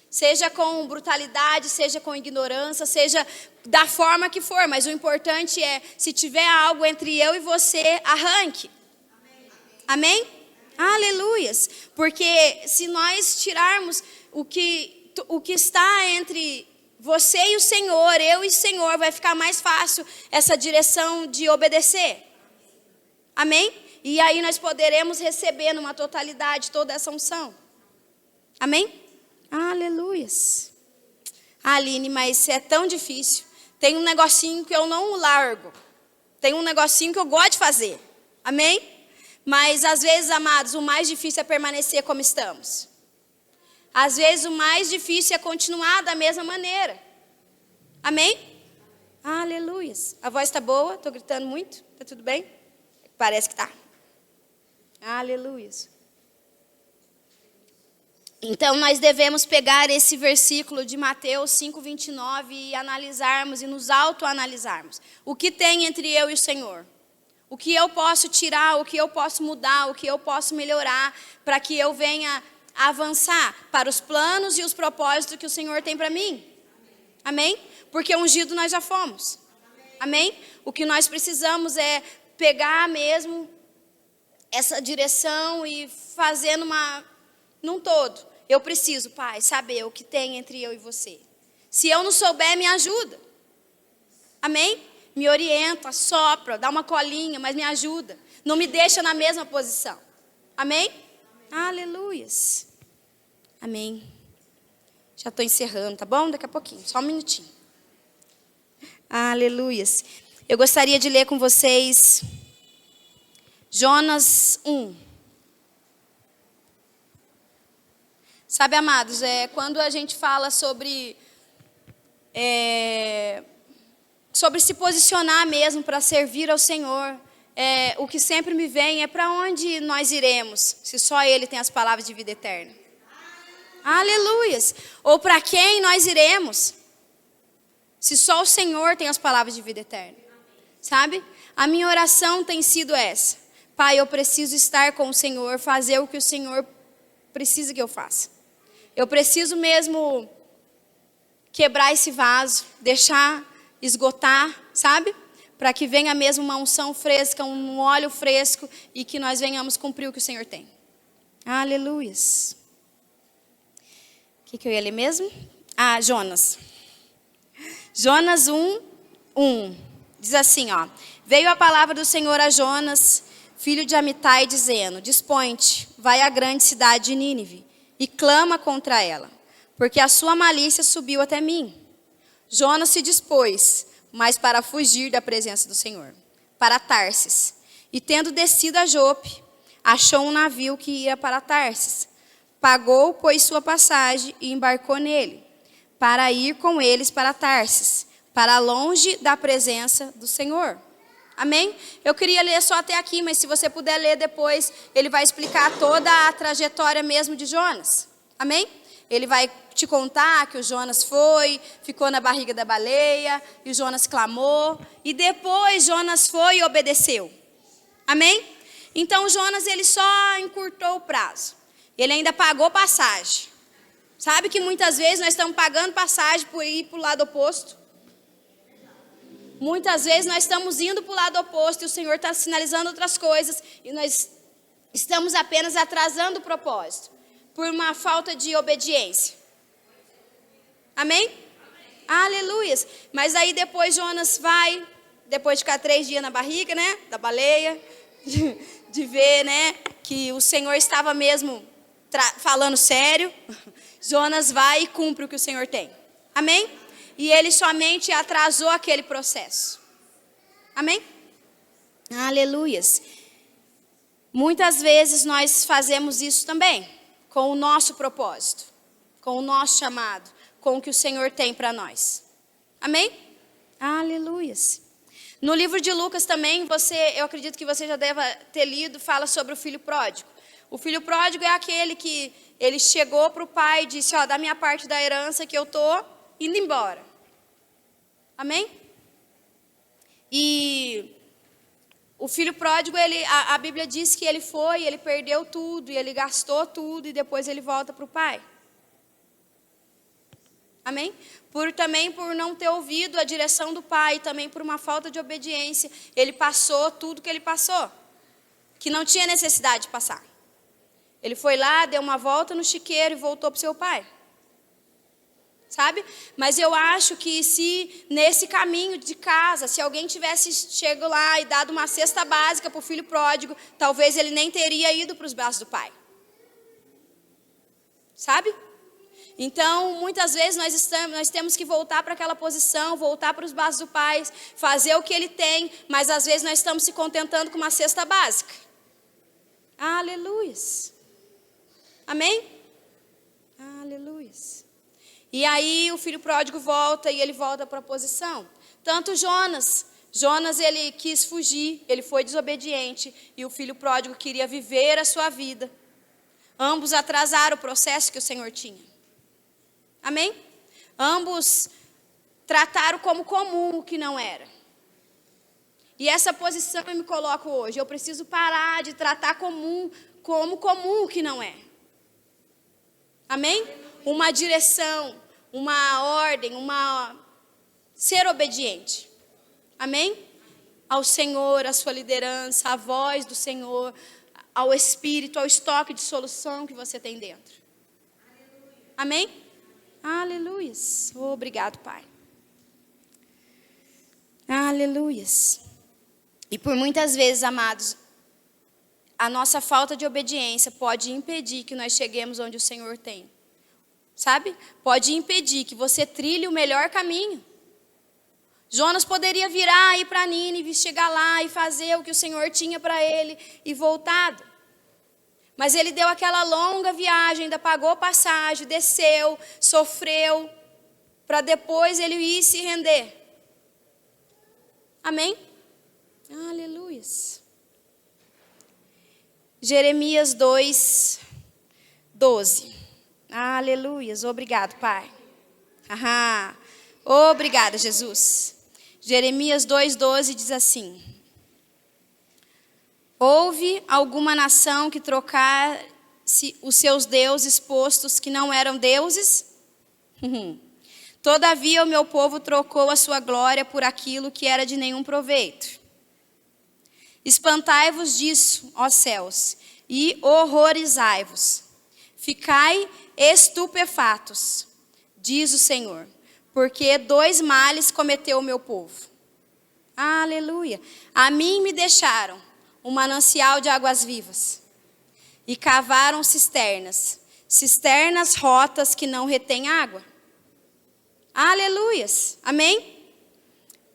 Seja com brutalidade, seja com ignorância, seja da forma que for. Mas o importante é, se tiver algo entre eu e você, arranque. Amém? Aleluias. Porque se nós tirarmos o que o que está entre você e o Senhor, eu e o Senhor, vai ficar mais fácil essa direção de obedecer. Amém? E aí nós poderemos receber numa totalidade toda essa unção. Amém? Aleluias. Aline, mas é tão difícil. Tem um negocinho que eu não largo. Tem um negocinho que eu gosto de fazer. Amém? Mas às vezes, amados, o mais difícil é permanecer como estamos. Às vezes o mais difícil é continuar da mesma maneira. Amém? Aleluias. A voz está boa? Estou gritando muito? Está tudo bem? Parece que está. Aleluias. Então nós devemos pegar esse versículo de Mateus 5:29 e analisarmos e nos autoanalisarmos. O que tem entre eu e o Senhor? O que eu posso tirar, o que eu posso mudar, o que eu posso melhorar para que eu venha avançar para os planos e os propósitos que o Senhor tem para mim. Amém? Porque ungido nós já fomos. Amém? O que nós precisamos é pegar mesmo essa direção e fazer num todo. Eu preciso, Pai, saber o que tem entre eu e você. Se eu não souber, me ajuda. Amém? Me orienta, sopra, dá uma colinha, mas me ajuda. Não me deixa na mesma posição. Amém? Aleluias. Amém. Já estou encerrando, tá bom? Daqui a pouquinho, só um minutinho. Aleluias. Eu gostaria de ler com vocês Jonas 1. Sabe, amados, quando a gente fala sobre se posicionar mesmo para servir ao Senhor, o que sempre me vem é para onde nós iremos, se só Ele tem as palavras de vida eterna. Aleluias! Ou para quem nós iremos, se só o Senhor tem as palavras de vida eterna. Sabe? A minha oração tem sido essa. Pai, eu preciso estar com o Senhor, fazer o que o Senhor precisa que eu faça. Eu preciso mesmo quebrar esse vaso, deixar esgotar, sabe? Para que venha mesmo uma unção fresca, um óleo fresco e que nós venhamos cumprir o que o Senhor tem. Aleluias. O que eu ia ler mesmo? Jonas. Jonas 1:1. Diz assim, ó. Veio a palavra do Senhor a Jonas, filho de Amitai, dizendo: Dispõe-te, vai à grande cidade de Nínive e clama contra ela, porque a sua malícia subiu até mim. Jonas se dispôs, mas para fugir da presença do Senhor, para Tarsis. E tendo descido a Jope, achou um navio que ia para Tarsis. Pagou, pois, sua passagem e embarcou nele, para ir com eles para Tarsis, para longe da presença do Senhor. Amém? Eu queria ler só até aqui, mas se você puder ler depois, ele vai explicar toda a trajetória mesmo de Jonas. Amém? Ele vai te contar que o Jonas ficou na barriga da baleia, e o Jonas clamou, e depois Jonas foi e obedeceu. Amém? Então Jonas, ele só encurtou o prazo. Ele ainda pagou passagem. Sabe que muitas vezes nós estamos pagando passagem por ir para o lado oposto? Muitas vezes nós estamos indo para o lado oposto e o Senhor está sinalizando outras coisas e nós estamos apenas atrasando o propósito por uma falta de obediência. Amém? Aleluias. Mas aí depois Jonas vai, depois de ficar 3 dias na barriga, né, da baleia, de ver, né, que o Senhor estava mesmo falando sério, Jonas vai e cumpre o que o Senhor tem. Amém? E ele somente atrasou aquele processo. Amém? Aleluias. Muitas vezes nós fazemos isso também, com o nosso propósito, com o nosso chamado, com o que o Senhor tem para nós. Amém? Aleluias. No livro de Lucas também, eu acredito que você já deva ter lido, fala sobre o filho pródigo. O filho pródigo é aquele que ele chegou para o pai e disse: ó, da minha parte da herança que eu estou indo embora. Amém? E o filho pródigo, a Bíblia diz que ele perdeu tudo, e ele gastou tudo, e depois ele volta para o pai. Amém? Também por não ter ouvido a direção do pai, também por uma falta de obediência, ele passou tudo que ele passou, que não tinha necessidade de passar. Ele foi lá, deu uma volta no chiqueiro e voltou para o seu pai. sabe? Mas eu acho que se nesse caminho de casa, se alguém tivesse chegado lá e dado uma cesta básica para o filho pródigo, talvez ele nem teria ido para os braços do pai. Sabe? Então, muitas vezes nós temos que voltar para aquela posição, voltar para os braços do pai, fazer o que ele tem, mas às vezes nós estamos se contentando com uma cesta básica. Aleluias. Amém? Aleluias. E aí o filho pródigo volta e ele volta para a posição. Tanto Jonas, ele quis fugir, ele foi desobediente e o filho pródigo queria viver a sua vida. Ambos atrasaram o processo que o Senhor tinha. Amém? Ambos trataram como comum o que não era. E essa posição eu me coloco hoje. Eu preciso parar de tratar como comum o que não é. Amém? Uma direção, uma ordem, ser obediente. Amém? Ao Senhor, à sua liderança, à voz do Senhor, ao Espírito, ao estoque de solução que você tem dentro. Amém? Aleluias. Obrigado, Pai. Aleluias. E por muitas vezes, amados, a nossa falta de obediência pode impedir que nós cheguemos onde o Senhor tem. Sabe? Pode impedir que você trilhe o melhor caminho. Jonas poderia virar, ir para Nínive, chegar lá e fazer o que o Senhor tinha para ele e voltado. Mas ele deu aquela longa viagem, ainda pagou passagem, desceu, sofreu, para depois ele ir se render. Amém? Aleluias. Jeremias 2, 12. Aleluias. Obrigado, Pai. Obrigada, Jesus. Jeremias 2,12 diz assim: houve alguma nação que trocasse os seus deuses postos que não eram deuses? Todavia o meu povo trocou a sua glória por aquilo que era de nenhum proveito. Espantai-vos disso, ó céus, e horrorizai-vos. Ficai estupefatos, diz o Senhor, porque 2 males cometeu o meu povo. Aleluia. A mim me deixaram um manancial de águas vivas e cavaram cisternas rotas que não retêm água. Aleluias. Amém?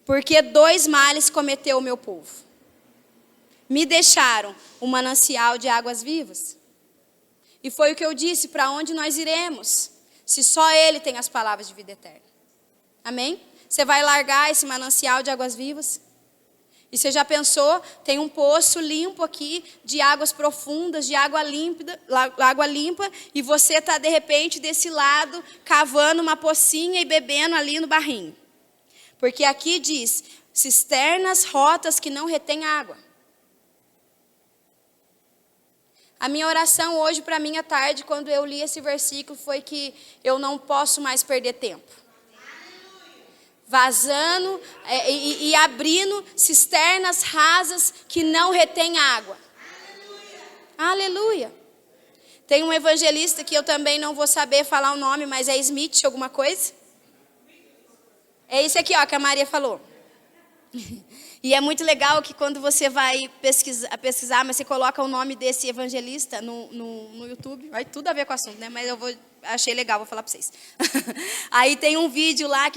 Porque 2 males cometeu o meu povo. Me deixaram um manancial de águas vivas. E foi o que eu disse, para onde nós iremos, se só Ele tem as palavras de vida eterna. Amém? Você vai largar esse manancial de águas vivas? E você já pensou, tem um poço limpo aqui, de águas profundas, de água limpa, e você está de repente desse lado, cavando uma pocinha e bebendo ali no barrinho. Porque aqui diz, cisternas rotas que não retêm água. A minha oração hoje para mim à tarde, quando eu li esse versículo, foi que eu não posso mais perder tempo. Vazando e abrindo cisternas rasas que não retêm água. Aleluia. Tem um evangelista que eu também não vou saber falar o nome, mas é Smith alguma coisa. É esse aqui, ó, que a Maria falou. E é muito legal que quando você vai pesquisar, mas você coloca o nome desse evangelista no YouTube, vai tudo a ver com o assunto, né? Mas achei legal, vou falar para vocês. Aí tem um vídeo lá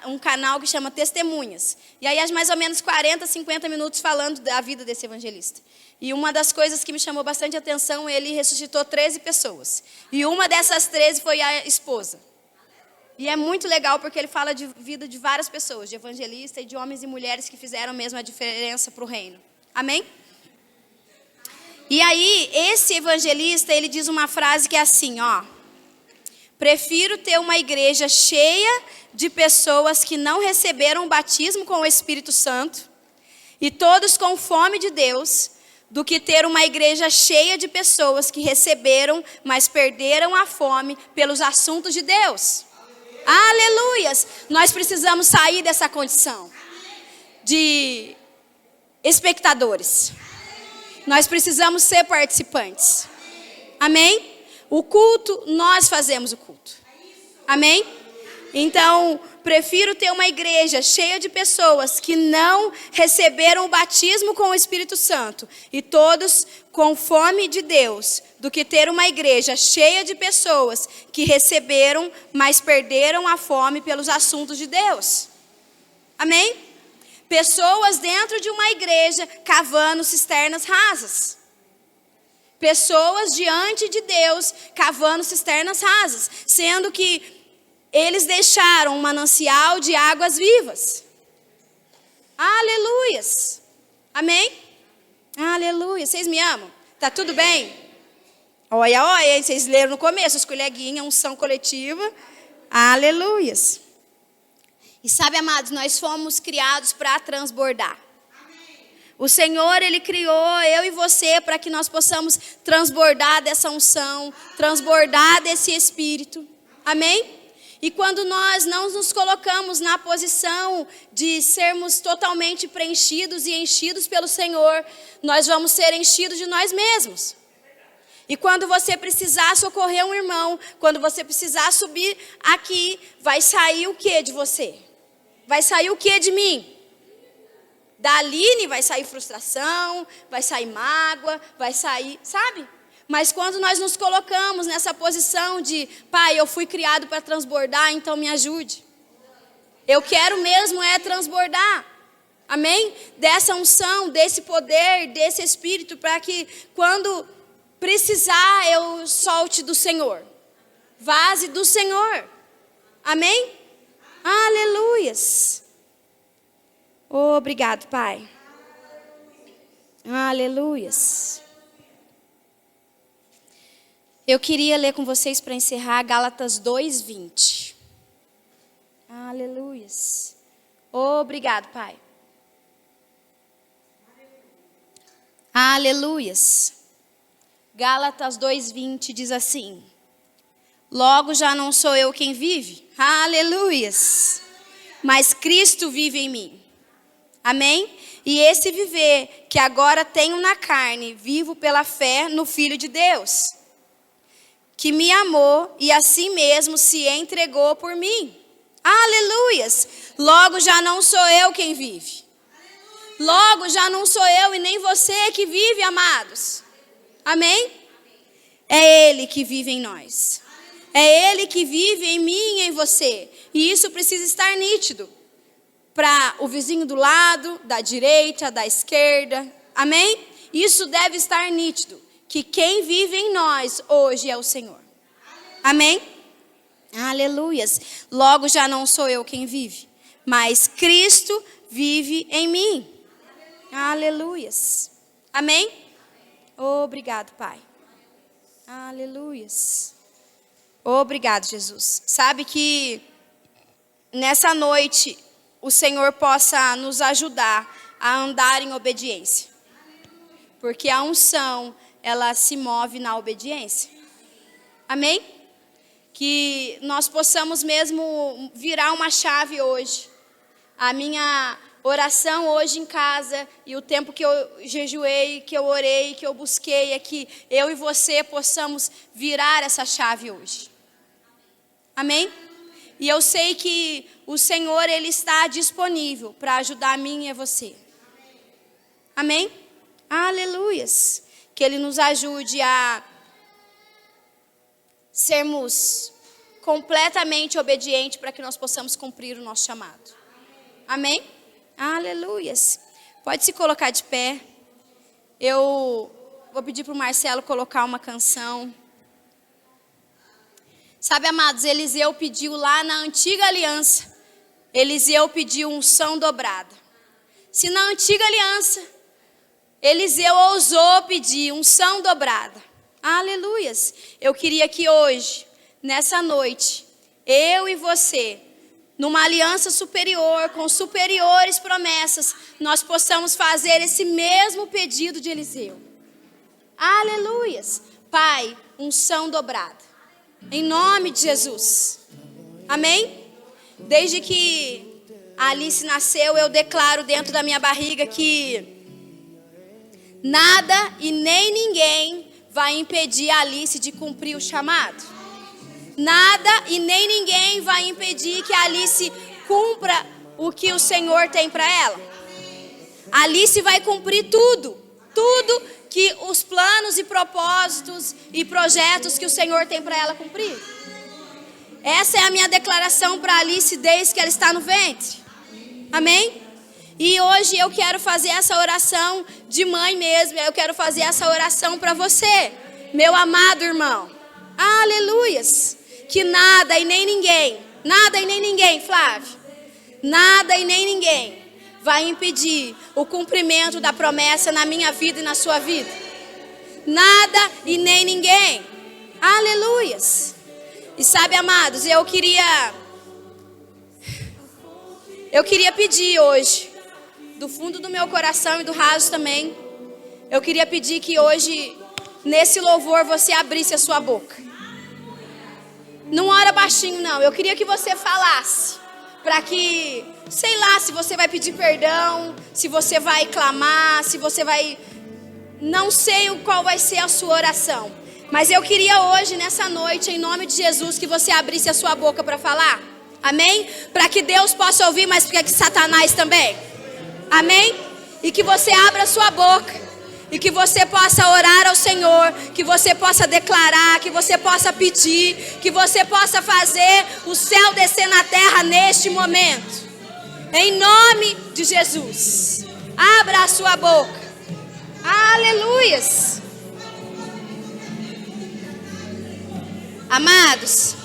um canal que chama Testemunhas. E aí mais ou menos 40, 50 minutos falando da vida desse evangelista. E uma das coisas que me chamou bastante atenção, ele ressuscitou 13 pessoas. E uma dessas 13 foi a esposa. E é muito legal porque ele fala de vida de várias pessoas, de evangelistas e de homens e mulheres que fizeram mesmo a diferença para o reino. Amém? E aí, esse evangelista, ele diz uma frase que é assim, ó. Prefiro ter uma igreja cheia de pessoas que não receberam o batismo com o Espírito Santo e todos com fome de Deus, do que ter uma igreja cheia de pessoas que receberam, mas perderam a fome pelos assuntos de Deus. Aleluias! Nós precisamos sair dessa condição de espectadores. Nós precisamos ser participantes. Amém? O culto, nós fazemos o culto. Amém? Então, prefiro ter uma igreja cheia de pessoas que não receberam o batismo com o Espírito Santo e todos com fome de Deus, do que ter uma igreja cheia de pessoas que receberam, mas perderam a fome pelos assuntos de Deus. Amém? Pessoas dentro de uma igreja cavando cisternas rasas. Pessoas diante de Deus cavando cisternas rasas, sendo que eles deixaram um manancial de águas vivas. Aleluias. Amém? Aleluia. Vocês me amam? Tá tudo bem? Olha, olha, vocês leram no começo, as coleguinhas, unção coletiva. Aleluias. E sabe, amados, nós fomos criados para transbordar. O Senhor, Ele criou eu e você para que nós possamos transbordar dessa unção, transbordar desse Espírito. Amém? E quando nós não nos colocamos na posição de sermos totalmente preenchidos e enchidos pelo Senhor, nós vamos ser enchidos de nós mesmos. E quando você precisar socorrer um irmão, quando você precisar subir aqui, vai sair o que de você? Vai sair o que de mim? Da Aline vai sair frustração, vai sair mágoa, vai sair, sabe? Mas quando nós nos colocamos nessa posição de, Pai, eu fui criado para transbordar, então me ajude. Eu quero mesmo transbordar. Amém? Dessa unção, desse poder, desse Espírito, para que quando precisar eu solte do Senhor. Vaze do Senhor. Amém? Aleluias. Obrigado, Pai. Aleluias. Eu queria ler com vocês para encerrar Gálatas 2:20. Aleluias. Obrigado, Pai. Aleluias. Gálatas 2:20 diz assim: logo já não sou eu quem vive. Aleluias. Mas Cristo vive em mim. Amém? E esse viver que agora tenho na carne, vivo pela fé no Filho de Deus, que me amou e a si mesmo se entregou por mim. Aleluias! Logo já não sou eu quem vive. Logo já não sou eu e nem você que vive, amados. Amém? É Ele que vive em nós. É Ele que vive em mim e em você. E isso precisa estar nítido para o vizinho do lado, da direita, da esquerda. Amém? Isso deve estar nítido. Que quem vive em nós hoje é o Senhor. Amém? Aleluias. Logo já não sou eu quem vive, mas Cristo vive em mim. Aleluias. Amém? Obrigado, Pai. Aleluias. Obrigado, Jesus. Sabe que nessa noite o Senhor possa nos ajudar a andar em obediência. Porque a unção, ela se move na obediência. Amém? Que nós possamos mesmo virar uma chave hoje. A minha oração hoje em casa e o tempo que eu jejuei, que eu orei, que eu busquei, é que eu e você possamos virar essa chave hoje. Amém? E eu sei que o Senhor, Ele está disponível para ajudar a mim e a você. Amém? Aleluias. Que Ele nos ajude a sermos completamente obedientes para que nós possamos cumprir o nosso chamado. Amém? Aleluias. Pode se colocar de pé. Eu vou pedir para o Marcelo colocar uma canção. Sabe, amados, Eliseu pediu lá na antiga aliança. Eliseu pediu unção dobrada. Se na antiga aliança Eliseu ousou pedir unção dobrada. Aleluias. Eu queria que hoje, nessa noite, eu e você, numa aliança superior, com superiores promessas, nós possamos fazer esse mesmo pedido de Eliseu. Aleluias. Pai, unção dobrada. Em nome de Jesus. Amém? Desde que a Alice nasceu, eu declaro dentro da minha barriga que nada e nem ninguém vai impedir a Alice de cumprir o chamado. Nada e nem ninguém vai impedir que a Alice cumpra o que o Senhor tem para ela. A Alice vai cumprir tudo que os planos e propósitos e projetos que o Senhor tem para ela cumprir. Essa é a minha declaração para a Alice desde que ela está no ventre. Amém? E hoje eu quero fazer essa oração de mãe mesmo. Eu quero fazer essa oração para você, meu amado irmão. Aleluias. Que nada e nem ninguém, Flávio, nada e nem ninguém vai impedir o cumprimento da promessa na minha vida e na sua vida. Nada e nem ninguém. Aleluias. E sabe, amados, eu queria pedir hoje, do fundo do meu coração e do raso também, eu queria pedir que hoje, nesse louvor, você abrisse a sua boca. Não ora baixinho, não. Eu queria que você falasse, para que, sei lá, se você vai pedir perdão, se você vai clamar, se você vai... Não sei qual vai ser a sua oração. Mas eu queria hoje, nessa noite, em nome de Jesus, que você abrisse a sua boca para falar. Amém? Para que Deus possa ouvir, mas para que Satanás também. Amém? E que você abra a sua boca. E que você possa orar ao Senhor, que você possa declarar, que você possa pedir, que você possa fazer o céu descer na terra neste momento. Em nome de Jesus. Abra a sua boca. Aleluias. Amados.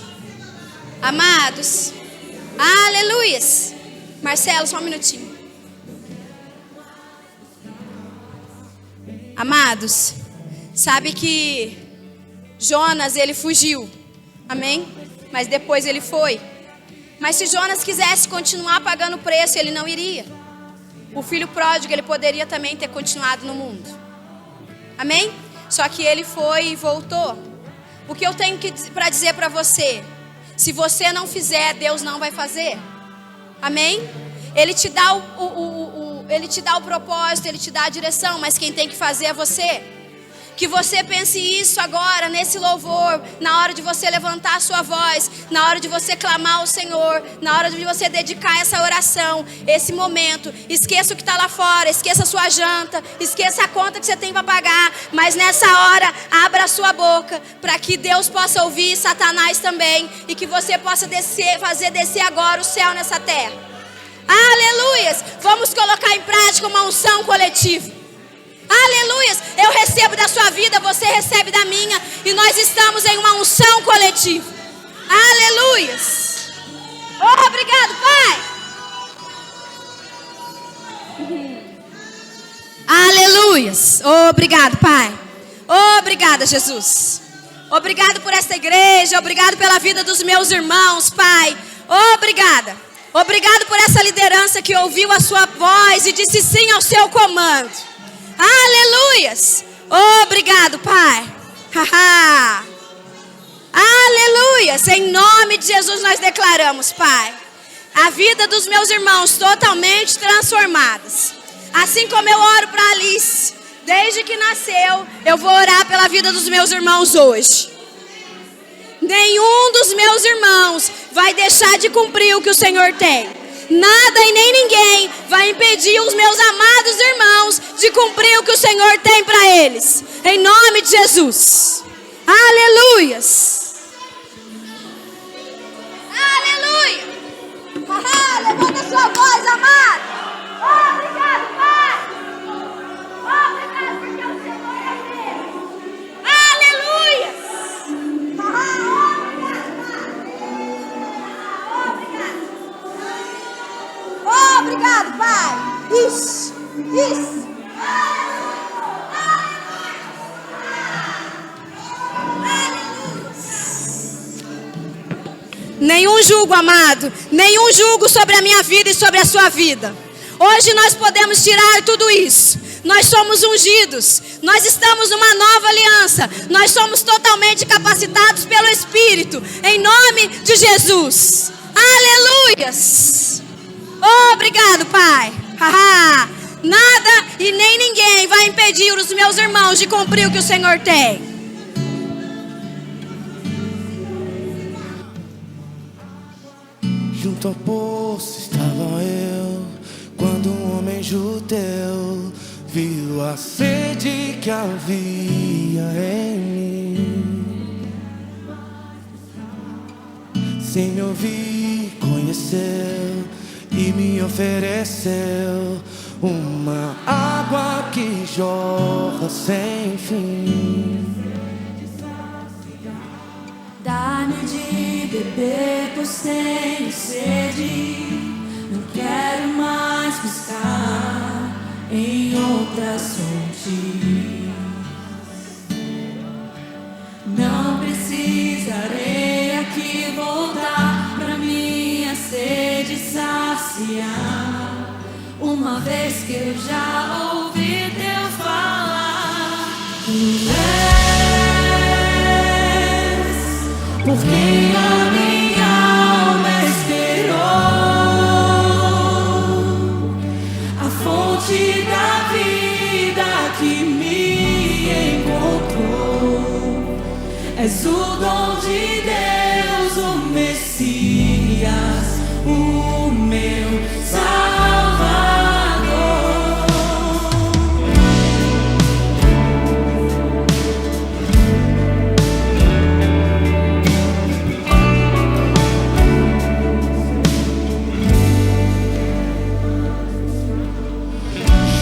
Aleluias. Marcelo, só um minutinho. Amados, sabe que Jonas, ele fugiu, amém? Mas depois ele foi. Mas se Jonas quisesse continuar pagando o preço, ele não iria. O filho pródigo, ele poderia também ter continuado no mundo, amém? Só que ele foi e voltou. O que eu tenho para dizer para você, se você não fizer, Deus não vai fazer, amém? Ele te dá Ele te dá o propósito, Ele te dá a direção, mas quem tem que fazer é você. Que você pense isso agora, nesse louvor, na hora de você levantar a sua voz, na hora de você clamar ao Senhor, na hora de você dedicar essa oração, esse momento. Esqueça o que está lá fora, esqueça a sua janta, esqueça a conta que você tem para pagar, mas nessa hora, abra a sua boca, para que Deus possa ouvir, Satanás também, e que você possa fazer descer agora o céu nessa terra. Aleluias, vamos colocar em prática uma unção coletiva. Aleluias, eu recebo da sua vida, você recebe da minha, e nós estamos em uma unção coletiva. Aleluias. Oh, obrigado, Pai. Aleluias. Oh, obrigado, Pai. Obrigada, Jesus. Obrigado por esta igreja, obrigado pela vida dos meus irmãos, Pai. Obrigada. Obrigado por essa liderança que ouviu a sua voz e disse sim ao seu comando. Aleluias. Obrigado, Pai. Aleluias. Em nome de Jesus nós declaramos, Pai, a vida dos meus irmãos totalmente transformadas. Assim como eu oro para Alice, desde que nasceu, eu vou orar pela vida dos meus irmãos hoje. Nenhum dos meus irmãos vai deixar de cumprir o que o Senhor tem. Nada e nem ninguém vai impedir os meus amados irmãos de cumprir o que o Senhor tem para eles. Em nome de Jesus. Aleluias. Aleluia. Levanta a sua voz, amado. Obrigado, Pai. Obrigado porque o Senhor é Deus. Aleluia. Obrigado, Pai. Isso. Nenhum jugo, amado. Nenhum jugo sobre a minha vida e sobre a sua vida. Hoje nós podemos tirar tudo isso. Nós somos ungidos. Nós estamos numa nova aliança. Nós somos totalmente capacitados pelo Espírito. Em nome de Jesus. Aleluias. Obrigado, Pai. Nada e nem ninguém vai impedir os meus irmãos de cumprir o que o Senhor tem. Junto ao poço estava eu, quando um homem judeu viu a sede que havia em mim. Sem me ouvir, conheceu e me ofereceu uma água que jorra sem fim. Dá-me de beber, pois tenho sede. Não quero mais buscar em outras fontes. Não precisarei aqui voltar pra minha sede saciar, uma vez que eu já ouvi Deus falar. Por quem a minha alma esperou, a fonte da vida que me encontrou. És o dom de Deus, o Messias, o meu Salvador.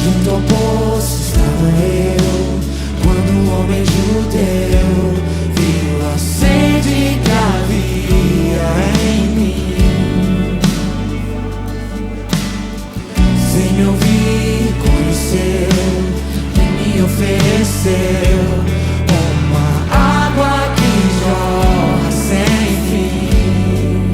Junto ao poço estava eu, quando um homem judeu viu a sede que havia em mim. Sem me ouvir, conheceu e me ofereceu uma água que jorra sem fim.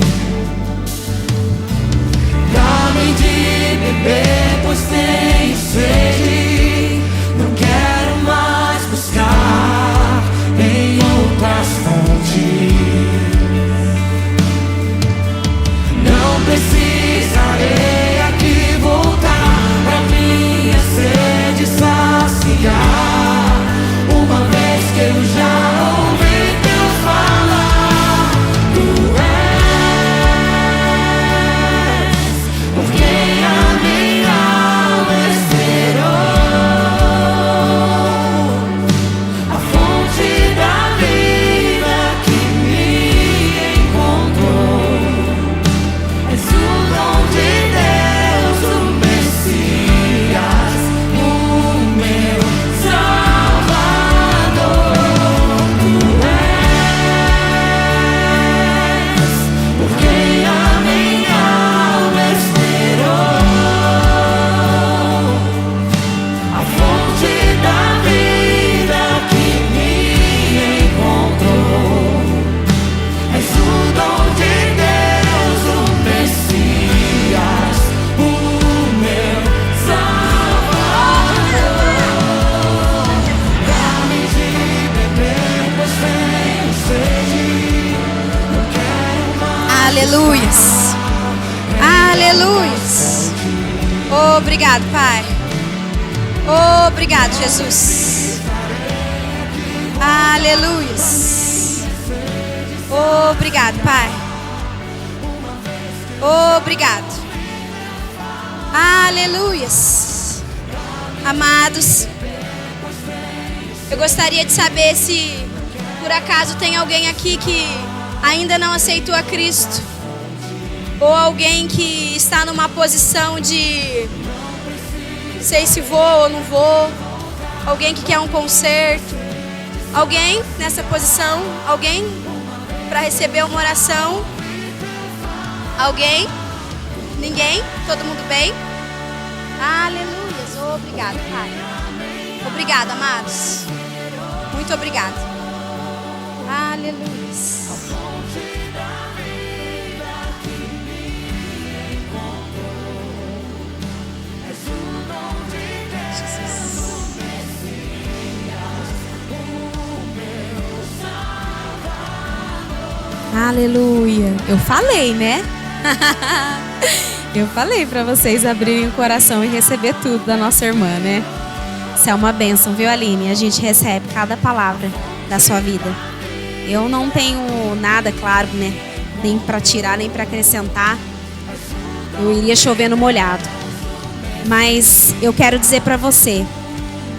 Dá-me de beber, pois tenho sede. Não quero mais buscar em outras fontes. Não precisarei aqui voltar pra minha sede saciar, uma vez que eu já ouvi Deus falar. Tu és por quem a minha alma esperou, a fonte da vida que me encontrou. És o dom de Deus, o Messias, o meu Salvador. Tu és por quem a minha alma esperou, a fonte da vida que me encontrou. És o dom de Deus, o Messias, o meu Salvador. Dá-me de beber, pois tenho sede. Não quero mais. Aleluias. Aleluias. Obrigado, Pai. Obrigado, Jesus. Aleluias. Obrigado, Pai. Obrigado. Aleluias. Amados, eu gostaria de saber se por acaso tem alguém aqui que ainda não aceitou a Cristo, ou alguém que está numa posição de sei se vou ou não vou, alguém que quer um conserto, alguém nessa posição, alguém para receber uma oração, alguém? Ninguém? Todo mundo bem? Aleluias, obrigado, Pai. Obrigado, amados. Muito obrigado. Aleluias. Aleluia. Eu falei, né? Eu falei pra vocês abrirem o coração e receber tudo da nossa irmã, né? Isso é uma bênção, viu, Aline? A gente recebe cada palavra da sua vida. Eu não tenho nada, claro, né? Nem pra tirar, nem pra acrescentar. Eu iria chover no molhado. Mas eu quero dizer para você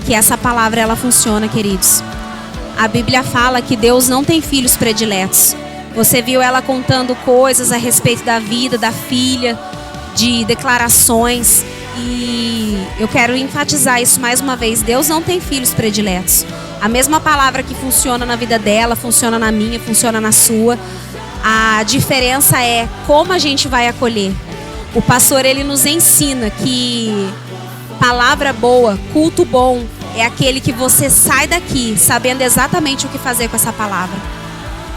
que essa palavra ela funciona, queridos. A Bíblia fala que Deus não tem filhos prediletos. Você viu ela contando coisas a respeito da vida da filha, de declarações. E eu quero enfatizar isso mais uma vez. Deus não tem filhos prediletos. A mesma palavra que funciona na vida dela, funciona na minha, funciona na sua. A diferença é como a gente vai acolher. O pastor, ele nos ensina que palavra boa, culto bom, é aquele que você sai daqui sabendo exatamente o que fazer com essa palavra.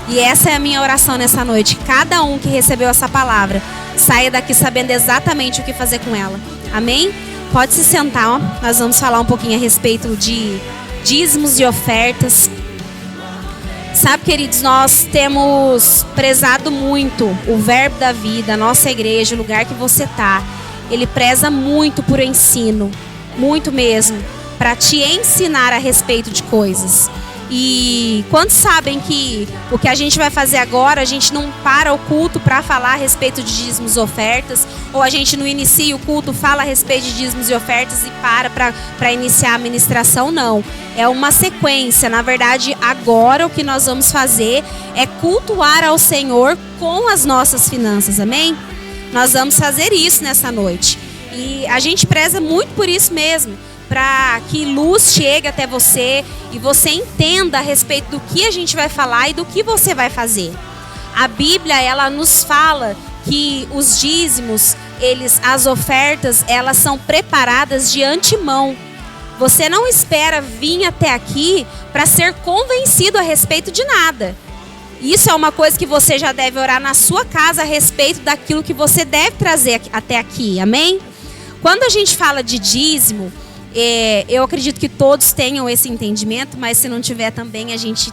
E essa é a minha oração nessa noite. Cada um que recebeu essa palavra, saia daqui sabendo exatamente o que fazer com ela. Amém? Pode se sentar, ó. Nós vamos falar um pouquinho a respeito de dízimos e ofertas. Sabe, queridos, nós temos prezado muito o verbo da vida, a nossa igreja, o lugar que você está. Ele preza muito por ensino, muito mesmo, para te ensinar a respeito de coisas. E quantos sabem que o que a gente vai fazer agora, a gente não para o culto para falar a respeito de dízimos e ofertas, ou a gente não inicia o culto, fala a respeito de dízimos e ofertas e para iniciar a ministração, não. É uma sequência. Na verdade, agora o que nós vamos fazer é cultuar ao Senhor com as nossas finanças, amém? Nós vamos fazer isso nessa noite. E a gente preza muito por isso mesmo, para que luz chegue até você e você entenda a respeito do que a gente vai falar e do que você vai fazer. A Bíblia, ela nos fala que os dízimos, as ofertas, elas são preparadas de antemão. Você não espera vir até aqui para ser convencido a respeito de nada. Isso é uma coisa que você já deve orar na sua casa a respeito daquilo que você deve trazer até aqui, amém? Quando a gente fala de dízimo, eu acredito que todos tenham esse entendimento, mas se não tiver também a gente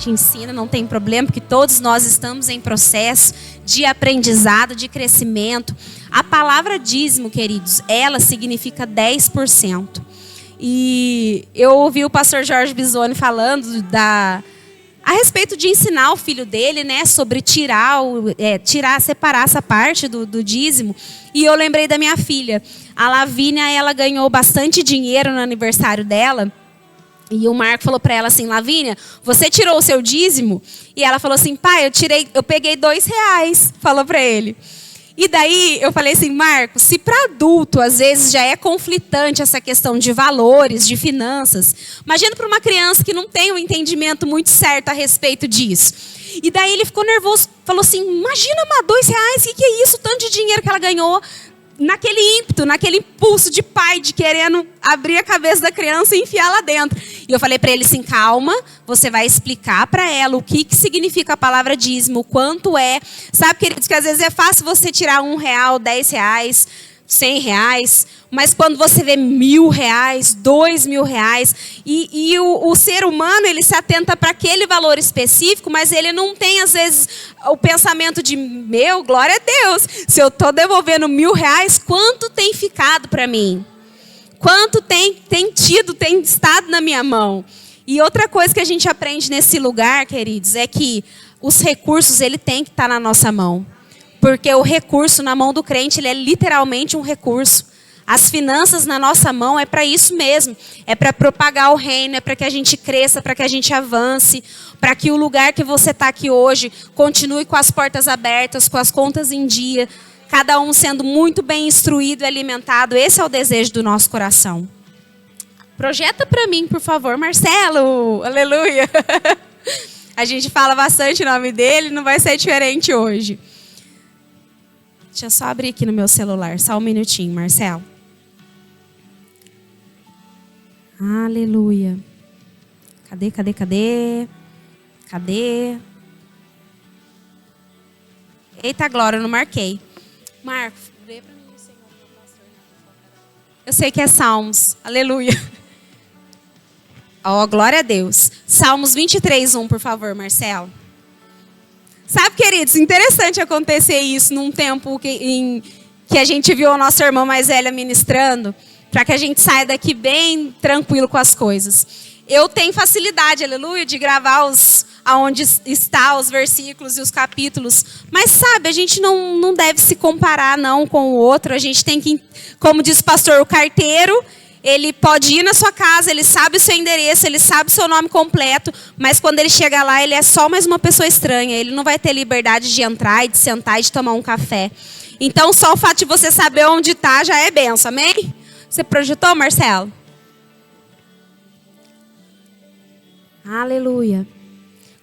ensina, não tem problema, porque todos nós estamos em processo de aprendizado, de crescimento. A palavra dízimo, queridos, ela significa 10%. E eu ouvi o pastor Jorge Bisoni falando a respeito de ensinar o filho dele, né, sobre separar essa parte do dízimo. E eu lembrei da minha filha. A Lavínia, ela ganhou bastante dinheiro no aniversário dela. E o Marco falou para ela assim: Lavínia, você tirou o seu dízimo? E ela falou assim: pai, eu peguei R$2. Falou para ele. E daí eu falei assim: Marco, se para adulto às vezes já é conflitante essa questão de valores, de finanças, imagina para uma criança que não tem um entendimento muito certo a respeito disso. E daí ele ficou nervoso, falou assim: imagina, mas R$2, o que é isso? Tanto de dinheiro que ela ganhou. Naquele ímpeto, naquele impulso de pai, de querendo abrir a cabeça da criança e enfiar lá dentro. E eu falei para ele assim: calma, você vai explicar para ela o que significa a palavra dízimo, o quanto é. Sabe, queridos, que às vezes é fácil você tirar R$1, R$10, R$100, mas quando você vê R$1.000, R$2.000, e o ser humano, ele se atenta para aquele valor específico, mas ele não tem, às vezes, o pensamento de: meu, glória a Deus, se eu estou devolvendo R$1.000, quanto tem ficado para mim? Quanto tem estado na minha mão? E outra coisa que a gente aprende nesse lugar, queridos, é que os recursos, ele tem que estar na nossa mão. Porque o recurso na mão do crente, ele é literalmente um recurso. As finanças na nossa mão é para isso mesmo. É para propagar o reino, é para que a gente cresça, para que a gente avance, para que o lugar que você está aqui hoje continue com as portas abertas, com as contas em dia, cada um sendo muito bem instruído e alimentado. Esse é o desejo do nosso coração. Projeta para mim, por favor, Marcelo. Aleluia. A gente fala bastante o nome dele, não vai ser diferente hoje. Deixa eu só abrir aqui no meu celular. Só um minutinho, Marcelo. Aleluia. Cadê? Eita, glória, eu não marquei. Marco, vê pra mim o Senhor, meu pastor. Eu sei que é Salmos. Aleluia. Ó, glória a Deus. Salmos 23:1, por favor, Marcelo. Sabe, queridos, interessante acontecer isso num tempo que a gente viu a nossa irmã mais velha ministrando, para que a gente saia daqui bem tranquilo com as coisas. Eu tenho facilidade, aleluia, de gravar aonde está os versículos e os capítulos. Mas sabe, a gente não deve se comparar não com o outro. A gente tem que, como diz o pastor, o carteiro, ele pode ir na sua casa, ele sabe o seu endereço, ele sabe o seu nome completo, mas quando ele chega lá, ele é só mais uma pessoa estranha. Ele não vai ter liberdade de entrar e de sentar e de tomar um café. Então, só o fato de você saber onde está já é benção, amém? Você projetou, Marcelo? Aleluia.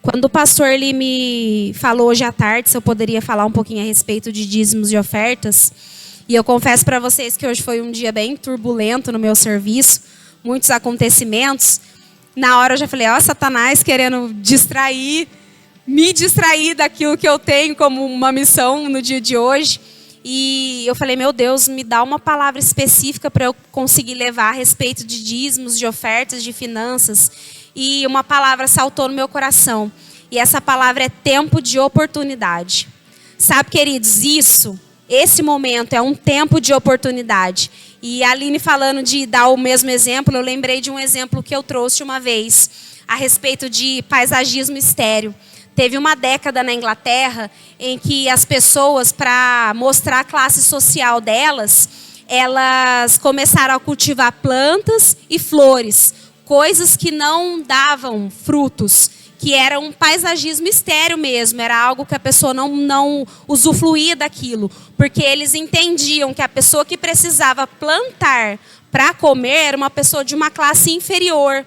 Quando o pastor ele me falou hoje à tarde se eu poderia falar um pouquinho a respeito de dízimos e ofertas, e eu confesso para vocês que hoje foi um dia bem turbulento no meu serviço, muitos acontecimentos. Na hora eu já falei, ó, Satanás querendo me distrair daquilo que eu tenho como uma missão no dia de hoje. E eu falei, meu Deus, me dá uma palavra específica para eu conseguir levar a respeito de dízimos, de ofertas, de finanças. E uma palavra saltou no meu coração. E essa palavra é tempo de oportunidade. Sabe, queridos, esse momento é um tempo de oportunidade. E a Aline falando de dar o mesmo exemplo, eu lembrei de um exemplo que eu trouxe uma vez a respeito de paisagismo estéreo. Teve uma década na Inglaterra em que as pessoas, para mostrar a classe social delas, elas começaram a cultivar plantas e flores, coisas que não davam frutos, que era um paisagismo estéreo mesmo, era algo que a pessoa não usufruía daquilo, porque eles entendiam que a pessoa que precisava plantar para comer era uma pessoa de uma classe inferior.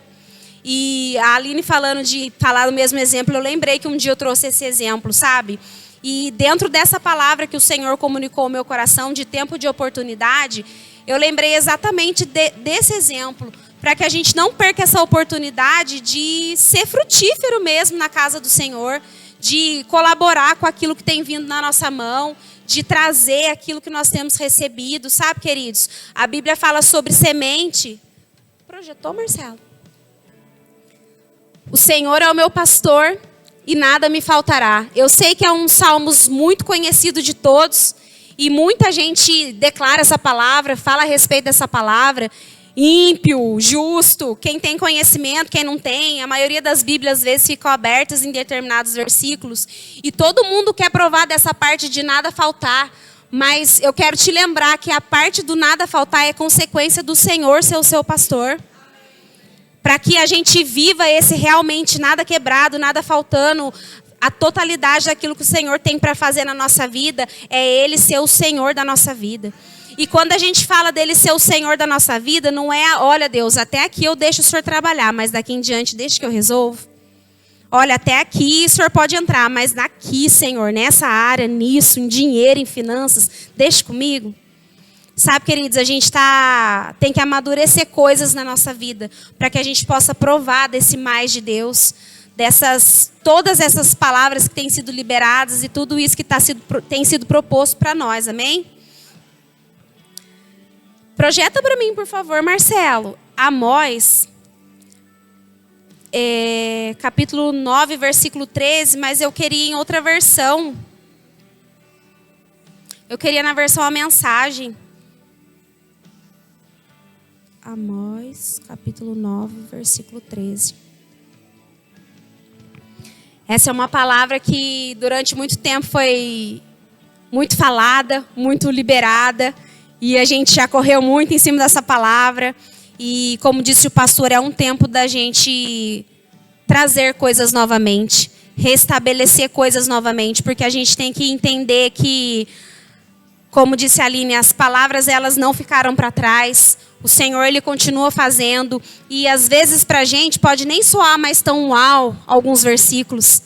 E a Aline falando de falar o mesmo exemplo, eu lembrei que um dia eu trouxe esse exemplo, sabe? E dentro dessa palavra que o Senhor comunicou ao meu coração, de tempo de oportunidade, eu lembrei exatamente desse exemplo, para que a gente não perca essa oportunidade de ser frutífero mesmo na casa do Senhor, de colaborar com aquilo que tem vindo na nossa mão, de trazer aquilo que nós temos recebido, sabe, queridos? A Bíblia fala sobre semente. Projetou, Marcelo? O Senhor é o meu pastor e nada me faltará. Eu sei que é um salmos muito conhecido de todos e muita gente declara essa palavra, fala a respeito dessa palavra. Ímpio, justo, quem tem conhecimento, quem não tem. A maioria das Bíblias, às vezes, ficam abertas em determinados versículos. E todo mundo quer provar dessa parte de nada faltar. Mas eu quero te lembrar que a parte do nada faltar é consequência do Senhor ser o seu pastor. Para que a gente viva esse realmente nada quebrado, nada faltando, a totalidade daquilo que o Senhor tem para fazer na nossa vida, é Ele ser o Senhor da nossa vida. E quando a gente fala dele ser o Senhor da nossa vida, não é, olha Deus, até aqui eu deixo o Senhor trabalhar, mas daqui em diante deixa que eu resolvo. Olha, até aqui o Senhor pode entrar, mas daqui, Senhor, nessa área, nisso, em dinheiro, em finanças, deixa comigo. Sabe, queridos, a gente tem que amadurecer coisas na nossa vida, para que a gente possa provar desse mais de Deus, todas essas palavras que têm sido liberadas e tudo isso que tem sido proposto para nós, amém? Projeta para mim, por favor, Marcelo. Amós, capítulo 9, versículo 13, mas eu queria em outra versão. Eu queria na versão a mensagem. Amós, capítulo 9, versículo 13. Essa é uma palavra que durante muito tempo foi muito falada, muito liberada. E a gente já correu muito em cima dessa palavra. E como disse o pastor, é um tempo da gente trazer coisas novamente. Restabelecer coisas novamente. Porque a gente tem que entender que, como disse a Aline, as palavras elas não ficaram para trás. O Senhor Ele continua fazendo. E às vezes para a gente pode nem soar mais tão uau alguns versículos.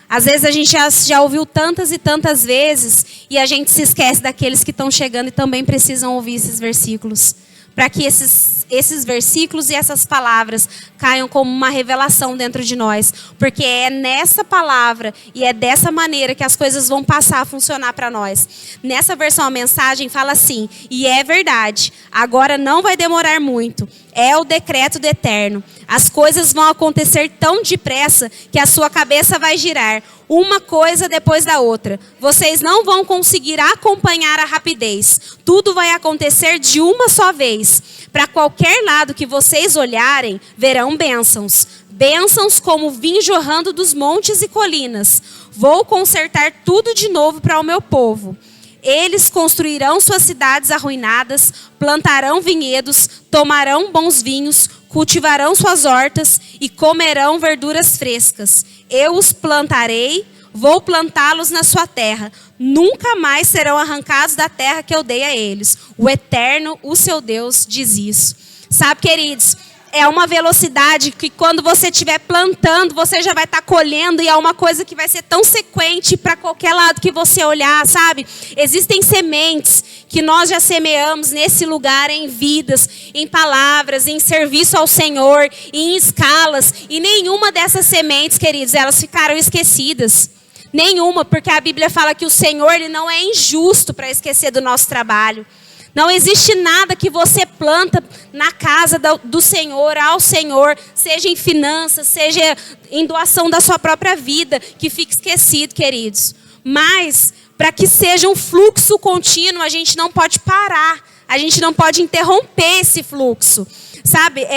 Às vezes a gente já ouviu tantas e tantas vezes e a gente se esquece daqueles que estão chegando e também precisam ouvir esses versículos. Para que esses versículos e essas palavras caiam como uma revelação dentro de nós. Porque é nessa palavra e é dessa maneira que as coisas vão passar a funcionar para nós. Nessa versão a mensagem fala assim, e é verdade, agora não vai demorar muito. É o decreto do Eterno. As coisas vão acontecer tão depressa que a sua cabeça vai girar, uma coisa depois da outra. Vocês não vão conseguir acompanhar a rapidez. Tudo vai acontecer de uma só vez. Para qualquer lado que vocês olharem, verão bênçãos. bênçãos como vinho jorrando dos montes e colinas. Vou consertar tudo de novo para o meu povo. Eles construirão suas cidades arruinadas, plantarão vinhedos, tomarão bons vinhos, cultivarão suas hortas e comerão verduras frescas. Eu os plantarei, vou plantá-los na sua terra. Nunca mais serão arrancados da terra que eu dei a eles. O Eterno, o seu Deus, diz isso. Sabe, queridos, é uma velocidade que quando você estiver plantando, você já vai estar colhendo, e é uma coisa que vai ser tão sequente para qualquer lado que você olhar, sabe? Existem sementes que nós já semeamos nesse lugar em vidas, em palavras, em serviço ao Senhor, em escalas, e nenhuma dessas sementes, queridos, elas ficaram esquecidas. Nenhuma, porque a Bíblia fala que o Senhor, ele não é injusto para esquecer do nosso trabalho. Não existe nada que você planta na casa do Senhor, ao Senhor, seja em finanças, seja em doação da sua própria vida, que fique esquecido, queridos. Mas, para que seja um fluxo contínuo, a gente não pode parar, a gente não pode interromper esse fluxo. Sabe,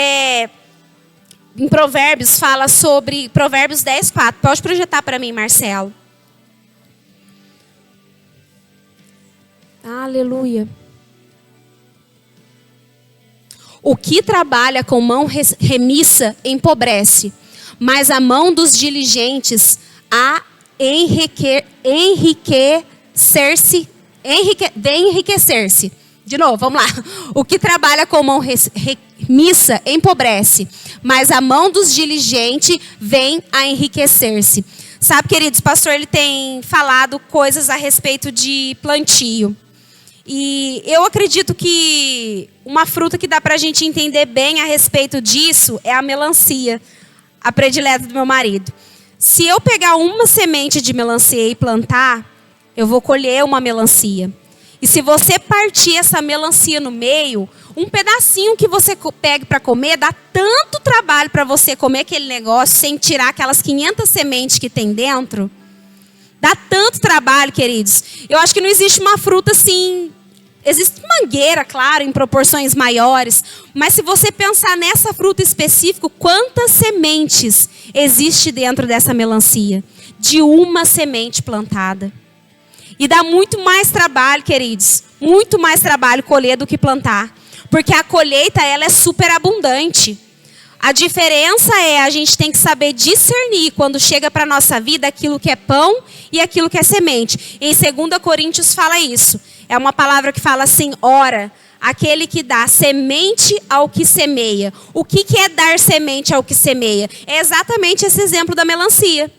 em Provérbios fala sobre, Provérbios 10:4. Pode projetar para mim, Marcelo. Aleluia. O que trabalha com mão remissa empobrece, mas a mão dos diligentes a enriquecer-se. De novo, vamos lá. O que trabalha com mão remissa empobrece, mas a mão dos diligentes vem a enriquecer-se. Sabe, queridos, o pastor ele tem falado coisas a respeito de plantio. E eu acredito que uma fruta que dá para a gente entender bem a respeito disso é a melancia, a predileta do meu marido. Se eu pegar uma semente de melancia e plantar, eu vou colher uma melancia. E se você partir essa melancia no meio, um pedacinho que você pegue para comer, dá tanto trabalho para você comer aquele negócio sem tirar aquelas 500 sementes que tem dentro. Dá tanto trabalho, queridos. Eu acho que não existe uma fruta assim. Existe mangueira, claro, em proporções maiores. Mas se você pensar nessa fruta específica, quantas sementes existe dentro dessa melancia? De uma semente plantada. E dá muito mais trabalho, queridos. Muito mais trabalho colher do que plantar. Porque a colheita, ela é super abundante. A diferença é a gente tem que saber discernir quando chega para a nossa vida aquilo que é pão e aquilo que é semente. Em 2 Coríntios fala isso. É uma palavra que fala assim, ora, aquele que dá semente ao que semeia. O que é dar semente ao que semeia? É exatamente esse exemplo da melancia.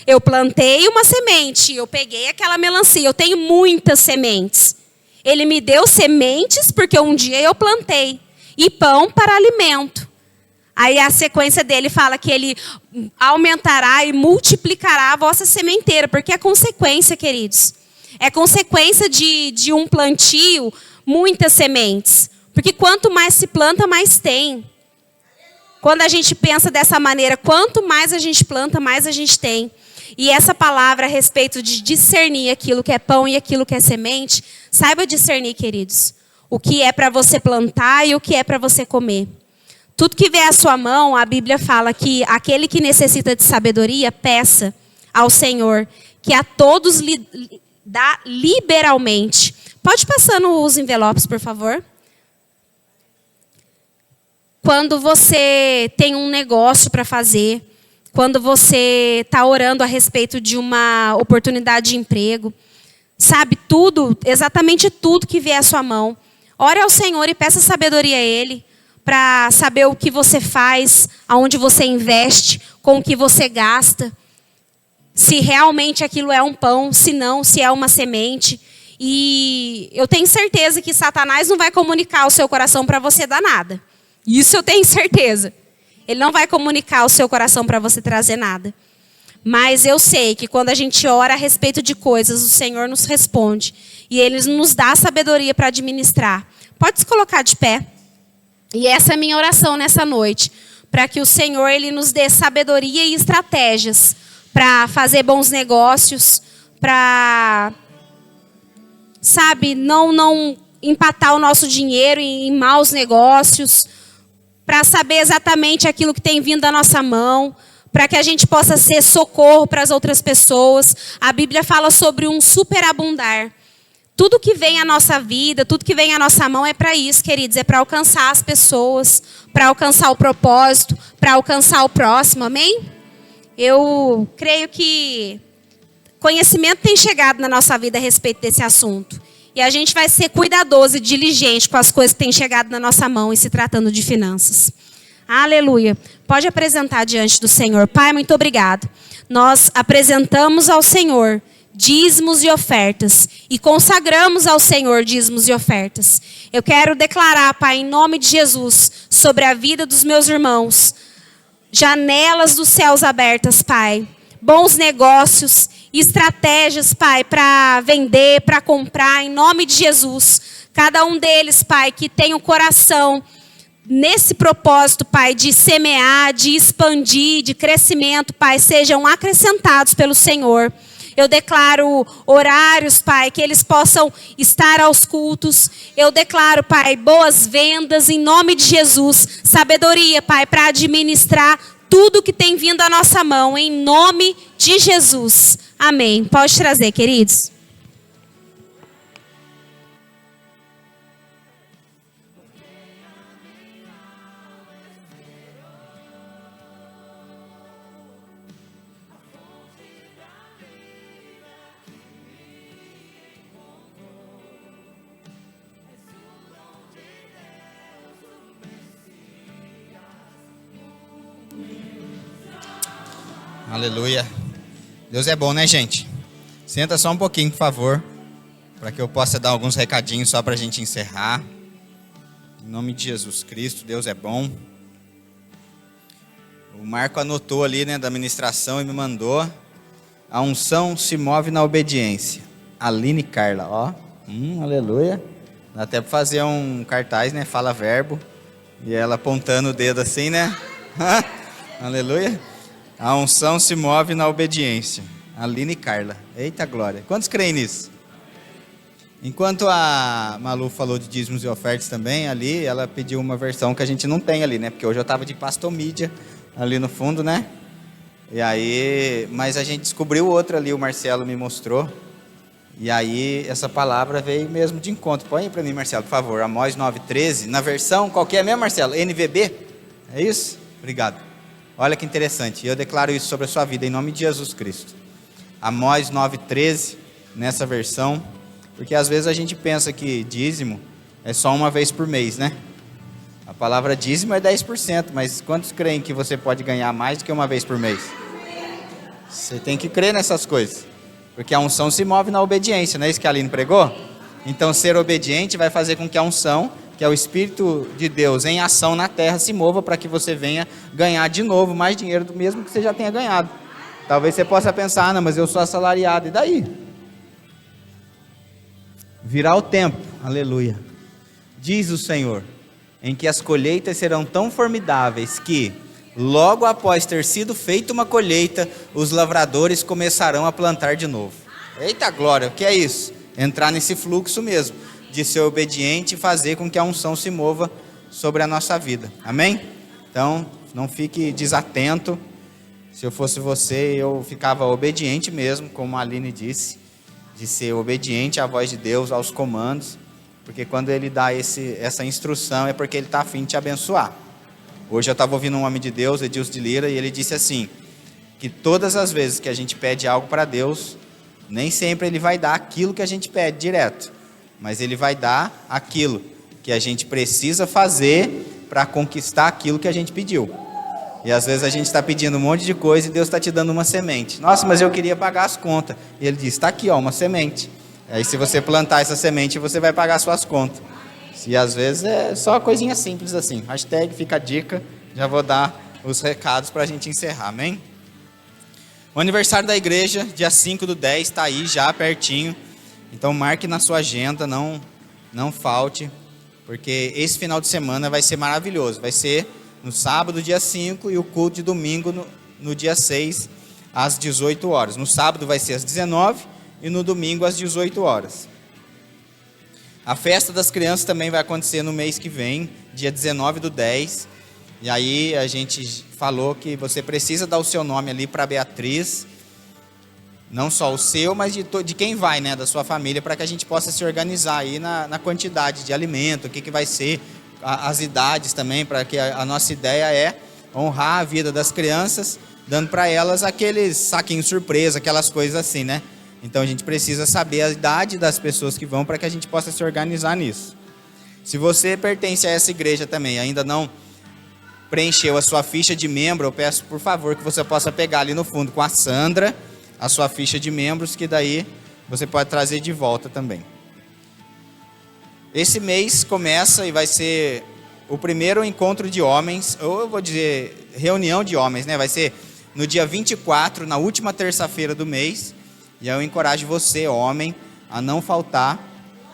Eu plantei uma semente, eu peguei aquela melancia, eu tenho muitas sementes. Ele me deu sementes porque um dia eu plantei. E pão para alimento. Aí a sequência dele fala que ele aumentará e multiplicará a vossa sementeira. Porque é consequência, queridos. É consequência de um plantio, muitas sementes. Porque quanto mais se planta, mais tem. Quando a gente pensa dessa maneira, quanto mais a gente planta, mais a gente tem. E essa palavra a respeito de discernir aquilo que é pão e aquilo que é semente, saiba discernir, queridos. O que é para você plantar e o que é para você comer. Tudo que vier à sua mão, a Bíblia fala que aquele que necessita de sabedoria, peça ao Senhor, que a todos dá liberalmente. Pode passando os envelopes, por favor. Quando você tem um negócio para fazer, quando você está orando a respeito de uma oportunidade de emprego, sabe, tudo, exatamente tudo que vier à sua mão. Ore ao Senhor e peça sabedoria a Ele, para saber o que você faz, aonde você investe, com o que você gasta. Se realmente aquilo é um pão, se não, se é uma semente. E eu tenho certeza que Satanás não vai comunicar o seu coração para você dar nada. Isso eu tenho certeza. Ele não vai comunicar o seu coração para você trazer nada. Mas eu sei que quando a gente ora a respeito de coisas, o Senhor nos responde. E Ele nos dá sabedoria para administrar. Pode se colocar de pé. E essa é a minha oração nessa noite. Para que o Senhor Ele nos dê sabedoria e estratégias para fazer bons negócios, para, sabe, não empatar o nosso dinheiro em maus negócios, para saber exatamente aquilo que tem vindo da nossa mão, para que a gente possa ser socorro para as outras pessoas. A Bíblia fala sobre um superabundar. Tudo que vem à nossa vida, tudo que vem à nossa mão é para isso, queridos. É para alcançar as pessoas, para alcançar o propósito, para alcançar o próximo, amém? Eu creio que conhecimento tem chegado na nossa vida a respeito desse assunto. E a gente vai ser cuidadoso e diligente com as coisas que têm chegado na nossa mão em se tratando de finanças. Aleluia. Pode apresentar diante do Senhor. Pai, muito obrigado. Nós apresentamos ao Senhor dízimos e ofertas. E consagramos ao Senhor dízimos e ofertas. Eu quero declarar, Pai, em nome de Jesus, sobre a vida dos meus irmãos, janelas dos céus abertas, Pai. Bons negócios, estratégias, Pai, para vender, para comprar, em nome de Jesus. Cada um deles, Pai, que tem o coração nesse propósito, Pai, de semear, de expandir, de crescimento, Pai, sejam acrescentados pelo Senhor. Eu declaro horários, Pai, que eles possam estar aos cultos. Eu declaro, Pai, boas vendas em nome de Jesus. Sabedoria, Pai, para administrar tudo que tem vindo à nossa mão, em nome de Jesus. Amém. Pode trazer, queridos. Aleluia. Deus é bom, né, gente? Senta só um pouquinho, por favor, para que eu possa dar alguns recadinhos só para a gente encerrar. Em nome de Jesus Cristo, Deus é bom. O Marco anotou ali, né, da ministração e me mandou. A unção se move na obediência. Aline Carla, ó. Aleluia. Dá até para fazer um cartaz, né? Fala verbo. E ela apontando o dedo assim, né? Aleluia. A unção se move na obediência. Aline Carla. Eita glória. Quantos creem nisso? Enquanto a Malu falou de dízimos e ofertas também, ali ela pediu uma versão que a gente não tem ali, né? Porque hoje eu estava de pastomídia ali no fundo, né? E aí, mas a gente descobriu outra ali, o Marcelo me mostrou. E aí essa palavra veio mesmo de encontro. Põe aí para mim, Marcelo, por favor. Amós 9:13. Na versão, qual que é mesmo, Marcelo? NVB? É isso? Obrigado. Olha que interessante, eu declaro isso sobre a sua vida em nome de Jesus Cristo. Amós 9:13, nessa versão, porque às vezes a gente pensa que dízimo é só uma vez por mês, né? A palavra dízimo é 10%, mas quantos creem que você pode ganhar mais do que uma vez por mês? Você tem que crer nessas coisas, porque a unção se move na obediência, não é isso que a Aline pregou? Então ser obediente vai fazer com que a unção, que é o Espírito de Deus em ação na terra, se mova para que você venha ganhar de novo mais dinheiro do mesmo que você já tenha ganhado. Talvez você possa pensar, não, mas eu sou assalariado, e daí? Virá o tempo, aleluia, diz o Senhor, em que as colheitas serão tão formidáveis que, logo após ter sido feita uma colheita, os lavradores começarão a plantar de novo. Eita glória, o que é isso? Entrar nesse fluxo mesmo, de ser obediente e fazer com que a unção se mova sobre a nossa vida. Amém? Então, não fique desatento. Se eu fosse você, eu ficava obediente mesmo, como a Aline disse, de ser obediente à voz de Deus, aos comandos, porque quando Ele dá essa instrução é porque Ele está a fim de te abençoar. Hoje eu estava ouvindo um homem de Deus, Edilson de Lira, e ele disse assim, que todas as vezes que a gente pede algo para Deus, nem sempre Ele vai dar aquilo que a gente pede direto, mas Ele vai dar aquilo que a gente precisa fazer para conquistar aquilo que a gente pediu. E às vezes a gente está pedindo um monte de coisa e Deus está te dando uma semente. Nossa, mas eu queria pagar as contas. E Ele diz, está aqui, ó, uma semente. Aí se você plantar essa semente, você vai pagar suas contas. E às vezes é só coisinha simples assim. Hashtag fica a dica. Já vou dar os recados para a gente encerrar, amém? O aniversário da igreja, dia 5/10, está aí já pertinho. Então marque na sua agenda, não falte, porque esse final de semana vai ser maravilhoso. Vai ser no sábado, dia 5, e o culto de domingo no dia 6, às 18 horas. No sábado vai ser às 19 e no domingo às 18 horas. A festa das crianças também vai acontecer no mês que vem, dia 19/10. E aí a gente falou que você precisa dar o seu nome ali para Beatriz, não só o seu, mas de quem vai, né, da sua família, para que a gente possa se organizar aí na quantidade de alimento, o que vai ser, as idades também, para que a nossa ideia é honrar a vida das crianças, dando para elas aqueles saquinhos surpresa, aquelas coisas assim, né? Então a gente precisa saber a idade das pessoas que vão para que a gente possa se organizar nisso. Se você pertence a essa igreja também e ainda não preencheu a sua ficha de membro, eu peço por favor que você possa pegar ali no fundo com a Sandra a sua ficha de membros, que daí você pode trazer de volta também. Esse mês começa e vai ser o primeiro encontro de homens, ou eu vou dizer reunião de homens, né? Vai ser no dia 24, na última terça-feira do mês. E aí eu encorajo você, homem, a não faltar,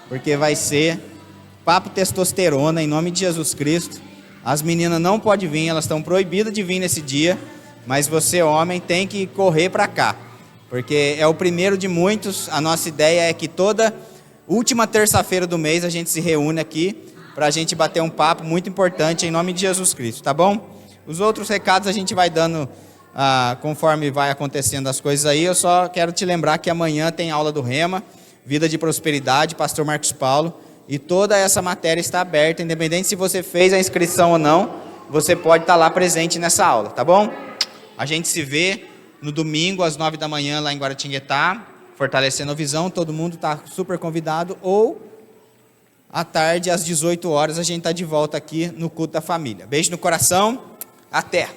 porque vai ser papo testosterona em nome de Jesus Cristo. As meninas não podem vir, elas estão proibidas de vir nesse dia, mas você, homem, tem que correr para cá, porque é o primeiro de muitos. A nossa ideia é que toda última terça-feira do mês a gente se reúne aqui para a gente bater um papo muito importante em nome de Jesus Cristo, tá bom? Os outros recados a gente vai dando conforme vai acontecendo as coisas aí. Eu só quero te lembrar que amanhã tem aula do Rema, Vida de Prosperidade, pastor Marcos Paulo, e toda essa matéria está aberta, independente se você fez a inscrição ou não, você pode estar lá presente nessa aula, tá bom? A gente se vê no domingo às 9 da manhã lá em Guaratinguetá, fortalecendo a visão, todo mundo está super convidado, ou à tarde às 18 horas a gente está de volta aqui no culto da família. Beijo no coração, até!